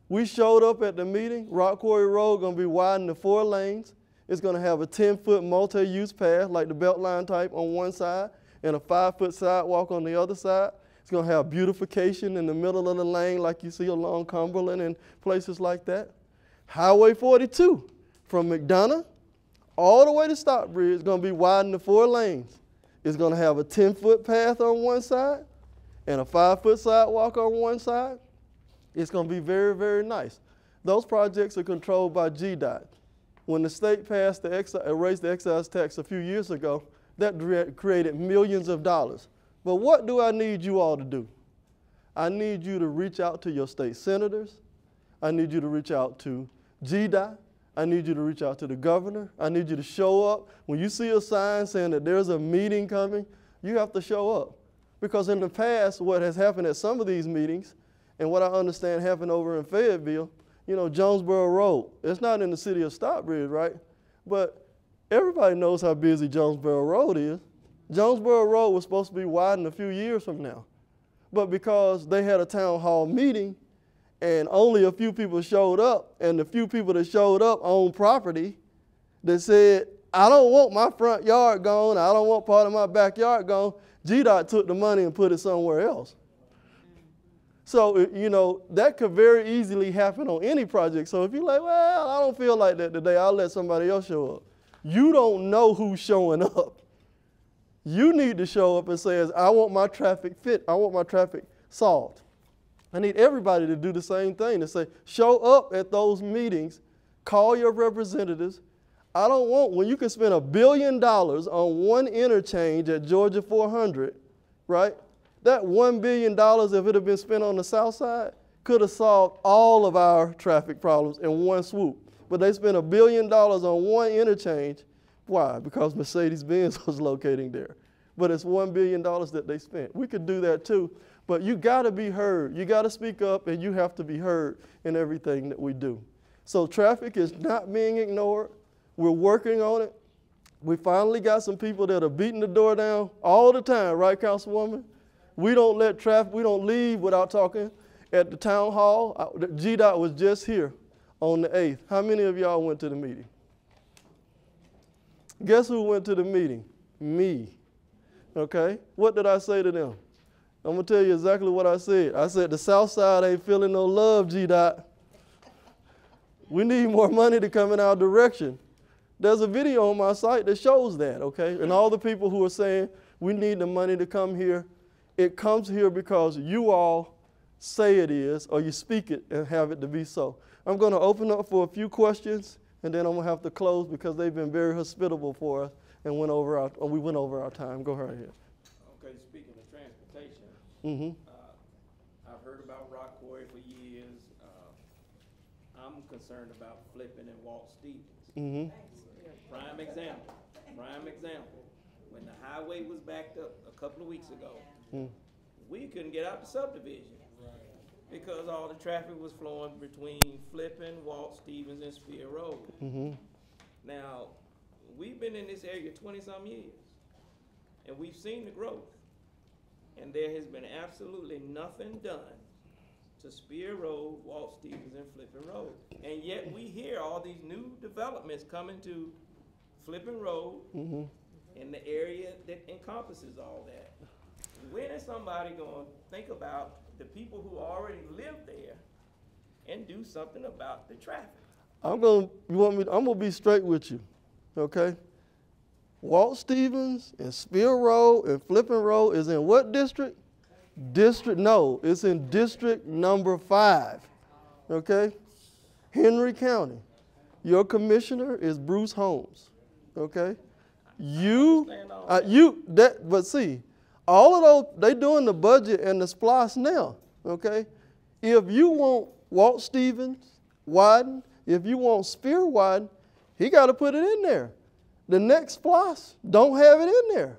S1: We showed up at the meeting. Rock Quarry Road going to be widened to 4 lanes. It's going to have a 10-foot multi-use path like the Beltline type on one side and a 5-foot sidewalk on the other side. It's going to have beautification in the middle of the lane like you see along Cumberland and places like that. Highway 42 from McDonough all the way to Stockbridge is going to be widened to 4 lanes. It's going to have a 10-foot path on one side and a 5-foot sidewalk on one side. It's going to be very, very nice. Those projects are controlled by GDOT. When the state passed raised the excise tax a few years ago, that created millions of dollars. But what do I need you all to do? I need you to reach out to your state senators. I need you to reach out to GDOT. I need you to reach out to the governor. I need you to show up. When you see a sign saying that there's a meeting coming, you have to show up. Because in the past, what has happened at some of these meetings, and what I understand happened over in Fayetteville, you know, Jonesboro Road. It's not in the city of Stockbridge, right? But everybody knows how busy Jonesboro Road is. Jonesboro Road was supposed to be widened a few years from now. But because they had a town hall meeting and only a few people showed up, and the few people that showed up owned property that said, I don't want my front yard gone, I don't want part of my backyard gone, GDOT took the money and put it somewhere else. So, you know, that could very easily happen on any project. So if you're like, well, I don't feel like that today, I'll let somebody else show up. You don't know who's showing up. You need to show up and say, I want my traffic I want my traffic solved. I need everybody to do the same thing, to say, show up at those meetings, call your representatives. I don't want, when you can spend $1 billion on one interchange at Georgia 400, right? That $1 billion, if it had been spent on the south side, could have solved all of our traffic problems in one swoop. But they spent $1 billion on one interchange. Why? Because Mercedes-Benz was locating there. But it's $1 billion that they spent. We could do that too, but you gotta be heard. You gotta speak up and you have to be heard in everything that we do. So traffic is not being ignored. We're working on it. We finally got some people that are beating the door down all the time, right, Councilwoman? We don't let traffic, we don't leave without talking. At the town hall, GDOT was just here on the 8th. How many of y'all went to the meeting? Guess who went to the meeting? Me. Okay? What did I say to them? I'm going to tell you exactly what I said. I said, the south side ain't feeling no love, GDOT. We need more money to come in our direction. There's a video on my site that shows that, okay? And all the people who are saying we need the money to come here, it comes here because you all say it is, or you speak it and have it to be so. I'm going to open up for a few questions, and then I'm going to have to close because they've been very hospitable for us and we went over our time. Go right ahead.
S13: Okay, speaking of transportation, I've heard about Rock Quarry for years. I'm concerned about flipping and Walt Stevens. Prime example. When the highway was backed up a couple of weeks ago, we couldn't get out the subdivision because all the traffic was flowing between Flippin, Walt Stevens, and Spear Road. Now, we've been in this area 20-some years, and we've seen the growth, and there has been absolutely nothing done to Spear Road, Walt Stevens, and Flippin Road. And yet we hear all these new developments coming to Flipping Road, and the area that encompasses all that. When is somebody gonna think about the people who already live there and do something about the traffic?
S1: I'm gonna be straight with you, okay? Walt Stevens and Spear Road and Flipping Road is in what district? No, it's in District number 5, okay? Henry County. Your commissioner is Bruce Holmes, okay? But see, all of those, they doing the budget and the SPLOST now, okay? If you want Walt Stevens widened, if you want Spear widened, he got to put it in there. The next SPLOST don't have it in there.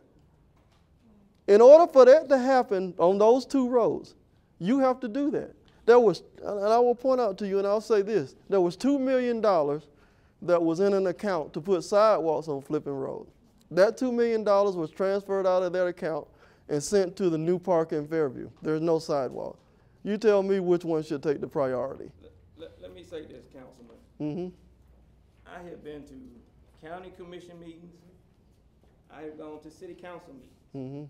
S1: In order for that to happen on those 2 roads, you have to do that. There was, and I will point out to you, and I'll say this, there was $2 million that was in an account to put sidewalks on Flipping Road. That $2 million was transferred out of that account and sent to the new park in Fairview. There's no sidewalk. You tell me which one should take the priority.
S13: Let me say this, Councilman. I have been to county commission meetings. I have gone to city council meetings.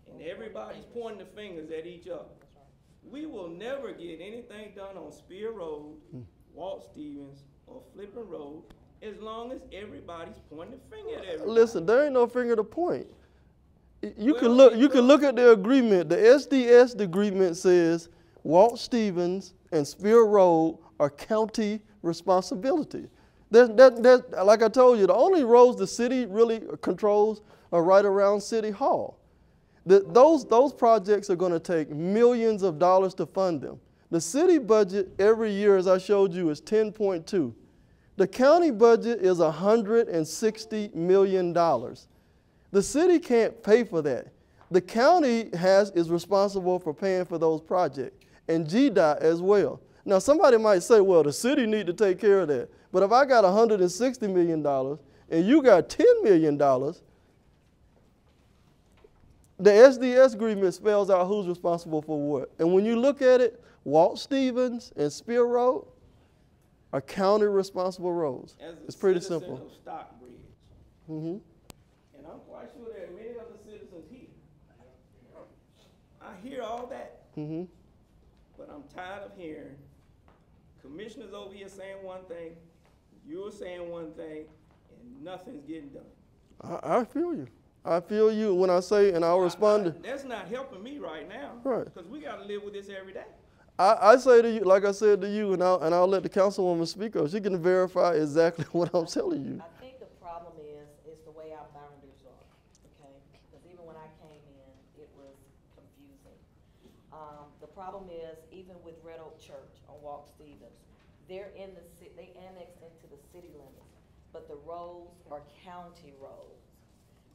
S13: And everybody's pointing the fingers at each other. We will never get anything done on Spear Road, Walt Stevens, or Flipping Road as long as everybody's pointing the finger at everybody.
S1: Listen, there ain't no finger to point. You can look at the agreement. The SDS agreement says Walt Stevens and Spear Road are county responsibility. Like I told you, the only roads the city really controls are right around City Hall. Those projects are going to take millions of dollars to fund them. The city budget every year, as I showed you, is 10.2. The county budget is $160 million. The city can't pay for that. The county is responsible for paying for those projects, and GDOT as well. Now, somebody might say, well, the city need to take care of that. But if I got $160 million and you got $10 million, the SDS agreement spells out who's responsible for what. And when you look at it, Walt Stevens and Spear Road are county responsible roads. It's pretty simple.
S13: Of Stockbridge, and I'm quite sure there are many other citizens here. I hear all that, but I'm tired of hearing commissioners over here saying one thing, you're saying one thing, and nothing's getting done.
S1: I feel you. I feel you when I say, and I'll respond.
S13: That's not helping me right now.
S1: Right.
S13: Because we got to live with this every day.
S1: I say to you, like I said to you, and I'll let the councilwoman speak up. She can verify exactly what I'm telling you.
S12: I think the problem is the way our boundaries are, okay? Because even when I came in, it was confusing. The problem is, even with Red Oak Church on Walt Stevens, they're in the they annexed into the city limits, but the roads are county roads.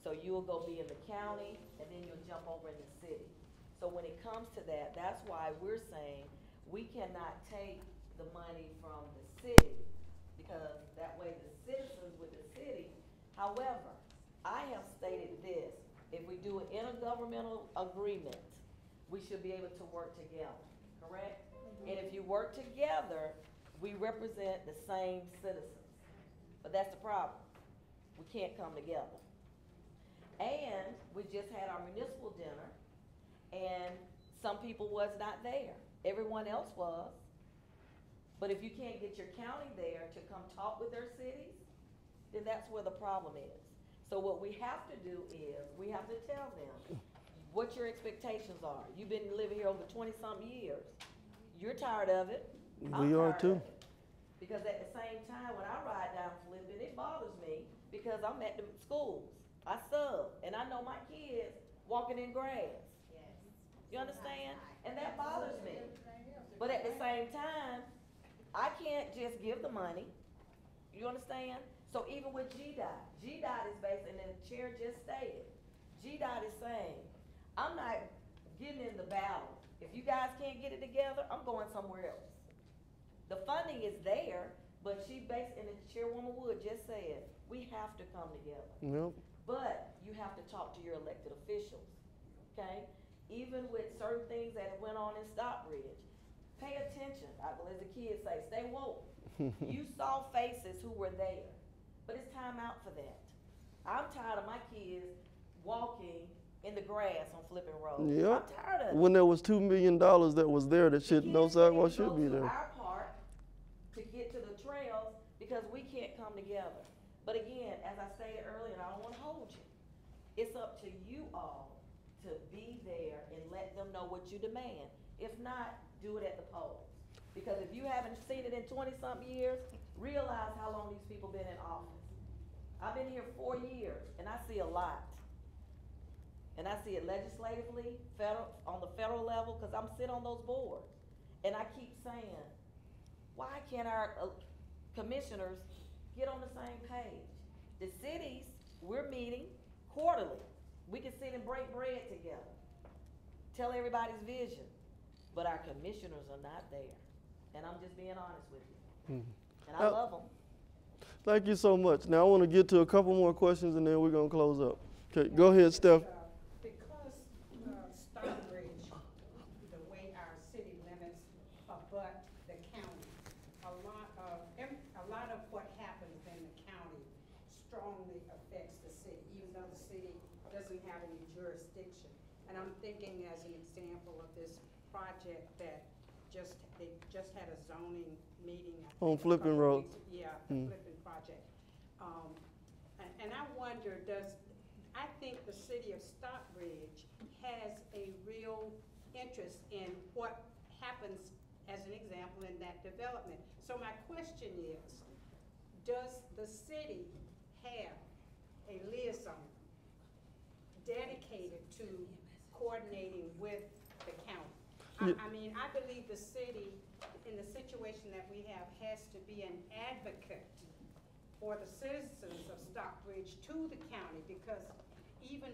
S12: So you'll go be in the county, and then you'll jump over in the city. So when it comes to that, that's why we're saying we cannot take the money from the city, because that way the citizens with the city. However, I have stated this, if we do an intergovernmental agreement, we should be able to work together, correct? And if you work together, we represent the same citizens. But that's the problem. We can't come together. And we just had our municipal dinner, and some people was not there. Everyone else was. But if you can't get your county there to come talk with their cities, then that's where the problem is. So what we have to do is, we have to tell them what your expectations are. You've been living here over 20-something years. You're tired of it.
S1: We are too.
S12: Because at the same time, when I ride down Flippin, it bothers me because I'm at the schools. I sub, and I know my kids walking in grass. You understand? And that bothers me. But at the same time, I can't just give the money. You understand? So even with GDOT, GDOT is basically, and the chair just stated, GDOT is saying, I'm not getting in the battle. If you guys can't get it together, I'm going somewhere else. The funding is there, but she basically, and the chairwoman Wood just said, we have to come together.
S1: Yep.
S12: But you have to talk to your elected officials, okay? Even with certain things that went on in Stockbridge, pay attention. As the kids say, stay woke. You saw faces who were there, but it's time out for that. I'm tired of my kids walking in the grass on flipping roads.
S1: Yep.
S12: I'm tired of it.
S1: When there was $2 million that was there that should, no sidewalk should be there.
S12: Our part to get to the trails because we can't come together. But again, as I stated earlier, and I don't want to hold you, it's up to you all to be there and let them know what you demand. If not, do it at the polls. Because if you haven't seen it in 20-something years, realize how long these people been in office. I've been here 4 years, and I see a lot. And I see it legislatively, on the federal level, because I'm sitting on those boards. And I keep saying, why can't our commissioners get on the same page? The cities, we're meeting quarterly. We can sit and break bread together, tell everybody's vision, but our commissioners are not there. And I'm just being honest with you. And I love them.
S1: Thank you so much. Now I want to get to a couple more questions and then we're going to close up. Okay, go ahead, Steph.
S14: Because Stockbridge, the way our city limits abut the county, a lot of what happens in the county strongly affects the city, even though the city doesn't have any jurisdiction. And I'm thinking as an example of this project that they just had a zoning meeting.
S1: On Flipping Road.
S14: Yeah, the Flipping project. And I wonder, I think the city of Stockbridge has a real interest in what happens, as an example, in that development. So my question is, does the city have a liaison dedicated to coordinating with the county? I mean, I believe the city, in the situation that we have, has to be an advocate for the citizens of Stockbridge to the county, because even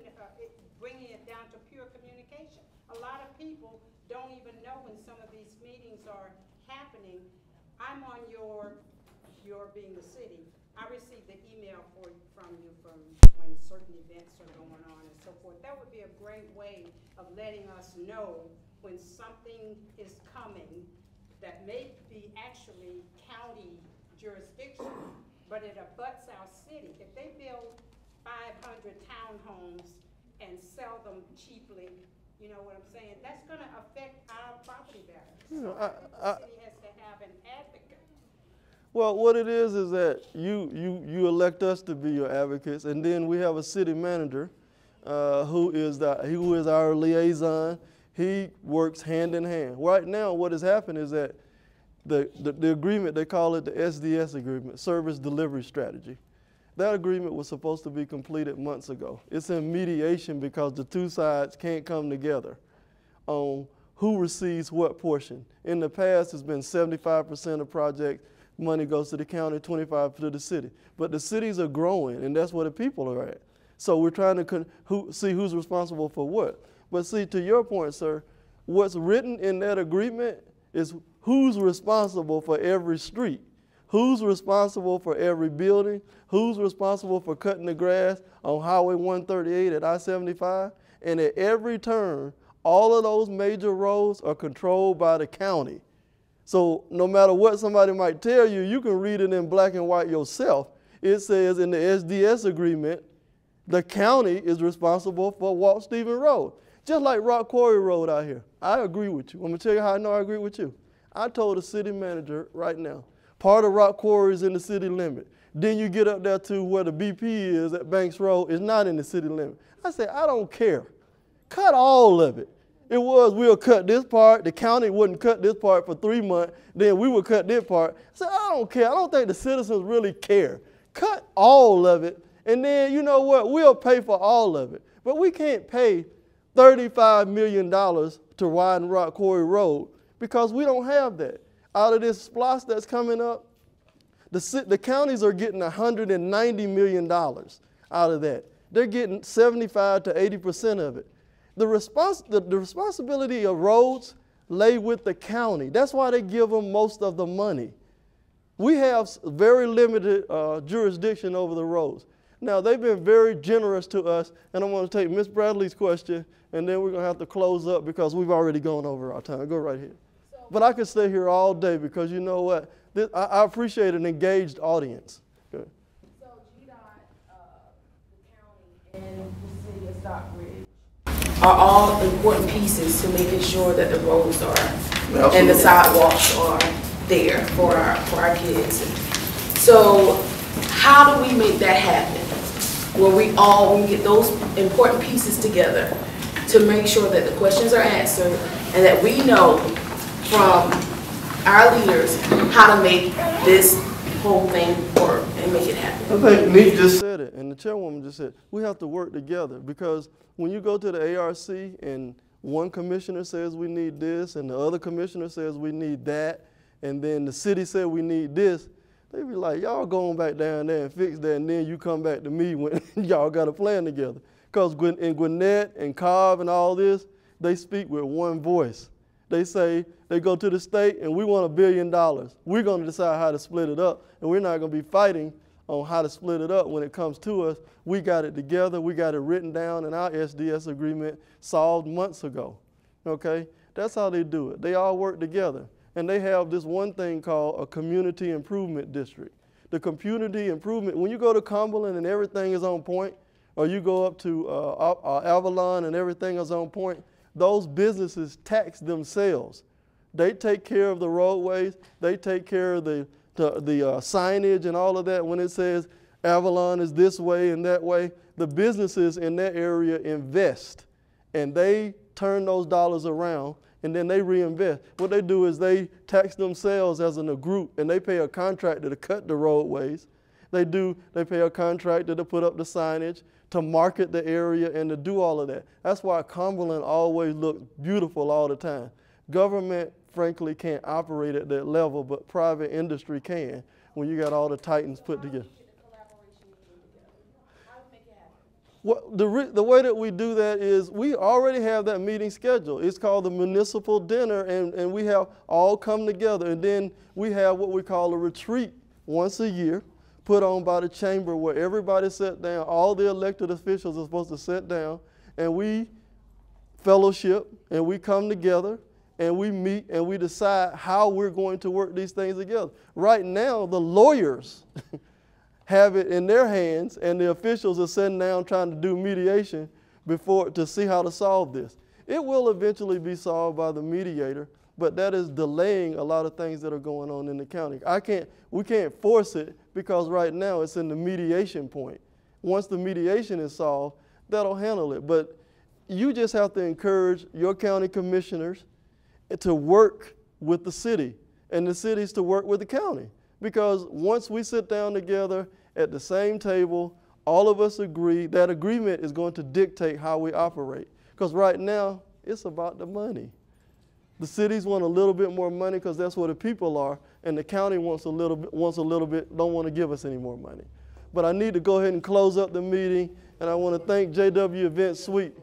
S14: bringing it down to pure communication, a lot of people don't even know when some of these meetings are happening. I'm on your being the city, I received the email from you from when certain events are going on and so forth. That would be a great way of letting us know when something is coming that may be actually county jurisdiction, but it abuts our city. If they build 500 townhomes and sell them cheaply, you know what I'm saying? That's going to affect our property values. So I think the city has to have an advocate.
S1: Well, what it is that you elect us to be your advocates, and then we have a city manager who is our liaison. He works hand in hand. Right now, what has happened is that the agreement, they call it the SDS agreement, Service Delivery Strategy. That agreement was supposed to be completed months ago. It's in mediation because the two sides can't come together on who receives what portion. In the past, it's been 75% of project money goes to the county, 25% to the city. But the cities are growing, and that's where the people are at. So we're trying to see who's responsible for what. But see, to your point, sir, what's written in that agreement is who's responsible for every street, who's responsible for every building, who's responsible for cutting the grass on Highway 138 at I-75, and at every turn, all of those major roads are controlled by the county. So no matter what somebody might tell you, you can read it in black and white yourself. It says in the SDS agreement, the county is responsible for Walt Stephen Road. Just like Rock Quarry Road out here. I agree with you. I'm gonna tell you how I know I agree with you. I told the city manager right now, part of Rock Quarry is in the city limit. Then you get up there to where the BP is at Banks Road, it's not in the city limit. I said, I don't care. Cut all of it. It was, we'll cut this part, the county wouldn't cut this part for 3 months, then we would cut this part. I said, I don't care. I don't think the citizens really care. Cut all of it, and then you know what? We'll pay for all of it. But we can't pay $35 million to widen Rock Quarry Road because we don't have that. Out of this SPLOST that's coming up, the counties are getting $190 million out of that. They're getting 75 to 80% of it. The responsibility of roads lay with the county. That's why they give them most of the money. We have very limited jurisdiction over the roads. Now, they've been very generous to us, and I want to take Ms. Bradley's question, and then we're going to have to close up because we've already gone over our time. Go right ahead. But I could stay here all day because you know what? I appreciate an engaged audience. Good.
S15: So GDOT, the
S12: Stockbridge are all important pieces to making sure that the roads are and the sidewalks are there for our kids. So how do we make that happen? Where we get those important pieces together to make sure that the questions are answered and that we know from our leaders how to make this whole thing work and make it happen.
S1: I think Nick just said it, and the chairwoman just said, we have to work together, because when you go to the ARC and one commissioner says we need this and the other commissioner says we need that, and then the city said we need this, they be like, y'all going back down there and fix that, and then you come back to me when y'all got a plan together. Because in Gwinnett and Cobb and all this, they speak with one voice. They say, they go to the state and we want $1 billion. We're going to decide how to split it up, and we're not going to be fighting on how to split it up when it comes to us. We got it together. We got it written down in our SDS agreement solved months ago, okay? That's how they do it. They all work together. And they have this one thing called a community improvement district. The community improvement, when you go to Cumberland and everything is on point, or you go up to Avalon and everything is on point, those businesses tax themselves. They take care of the roadways, they take care of the signage and all of that. When it says Avalon is this way and that way, the businesses in that area invest, and they turn those dollars around, and then they reinvest. What they do is they tax themselves as a group, and they pay a contractor to cut the roadways. They pay a contractor to put up the signage, to market the area, and to do all of that. That's why Cumberland always looks beautiful all the time. Government, frankly, can't operate at that level, but private industry can when you got all the titans put together. Well, the way that we do that is we already have that meeting scheduled. It's called the municipal dinner, and we have all come together. And then we have what we call a retreat once a year, put on by the chamber, where everybody sat down. All the elected officials are supposed to sit down, and we fellowship, and we come together, and we meet, and we decide how we're going to work these things together. Right now, the lawyers have it in their hands, and the officials are sitting down trying to do mediation to see how to solve this. It will eventually be solved by the mediator, but that is delaying a lot of things that are going on in the county. We can't force it, because right now it's in the mediation point. Once the mediation is solved, that'll handle it. But you just have to encourage your county commissioners to work with the city, and the cities to work with the county. Because once we sit down together at the same table, all of us agree, that agreement is going to dictate how we operate. Because right now, it's about the money. The cities want a little bit more money because that's where the people are, and the county wants a little bit, don't want to give us any more money. But I need to go ahead and close up the meeting, and I want to thank JW Event Suite.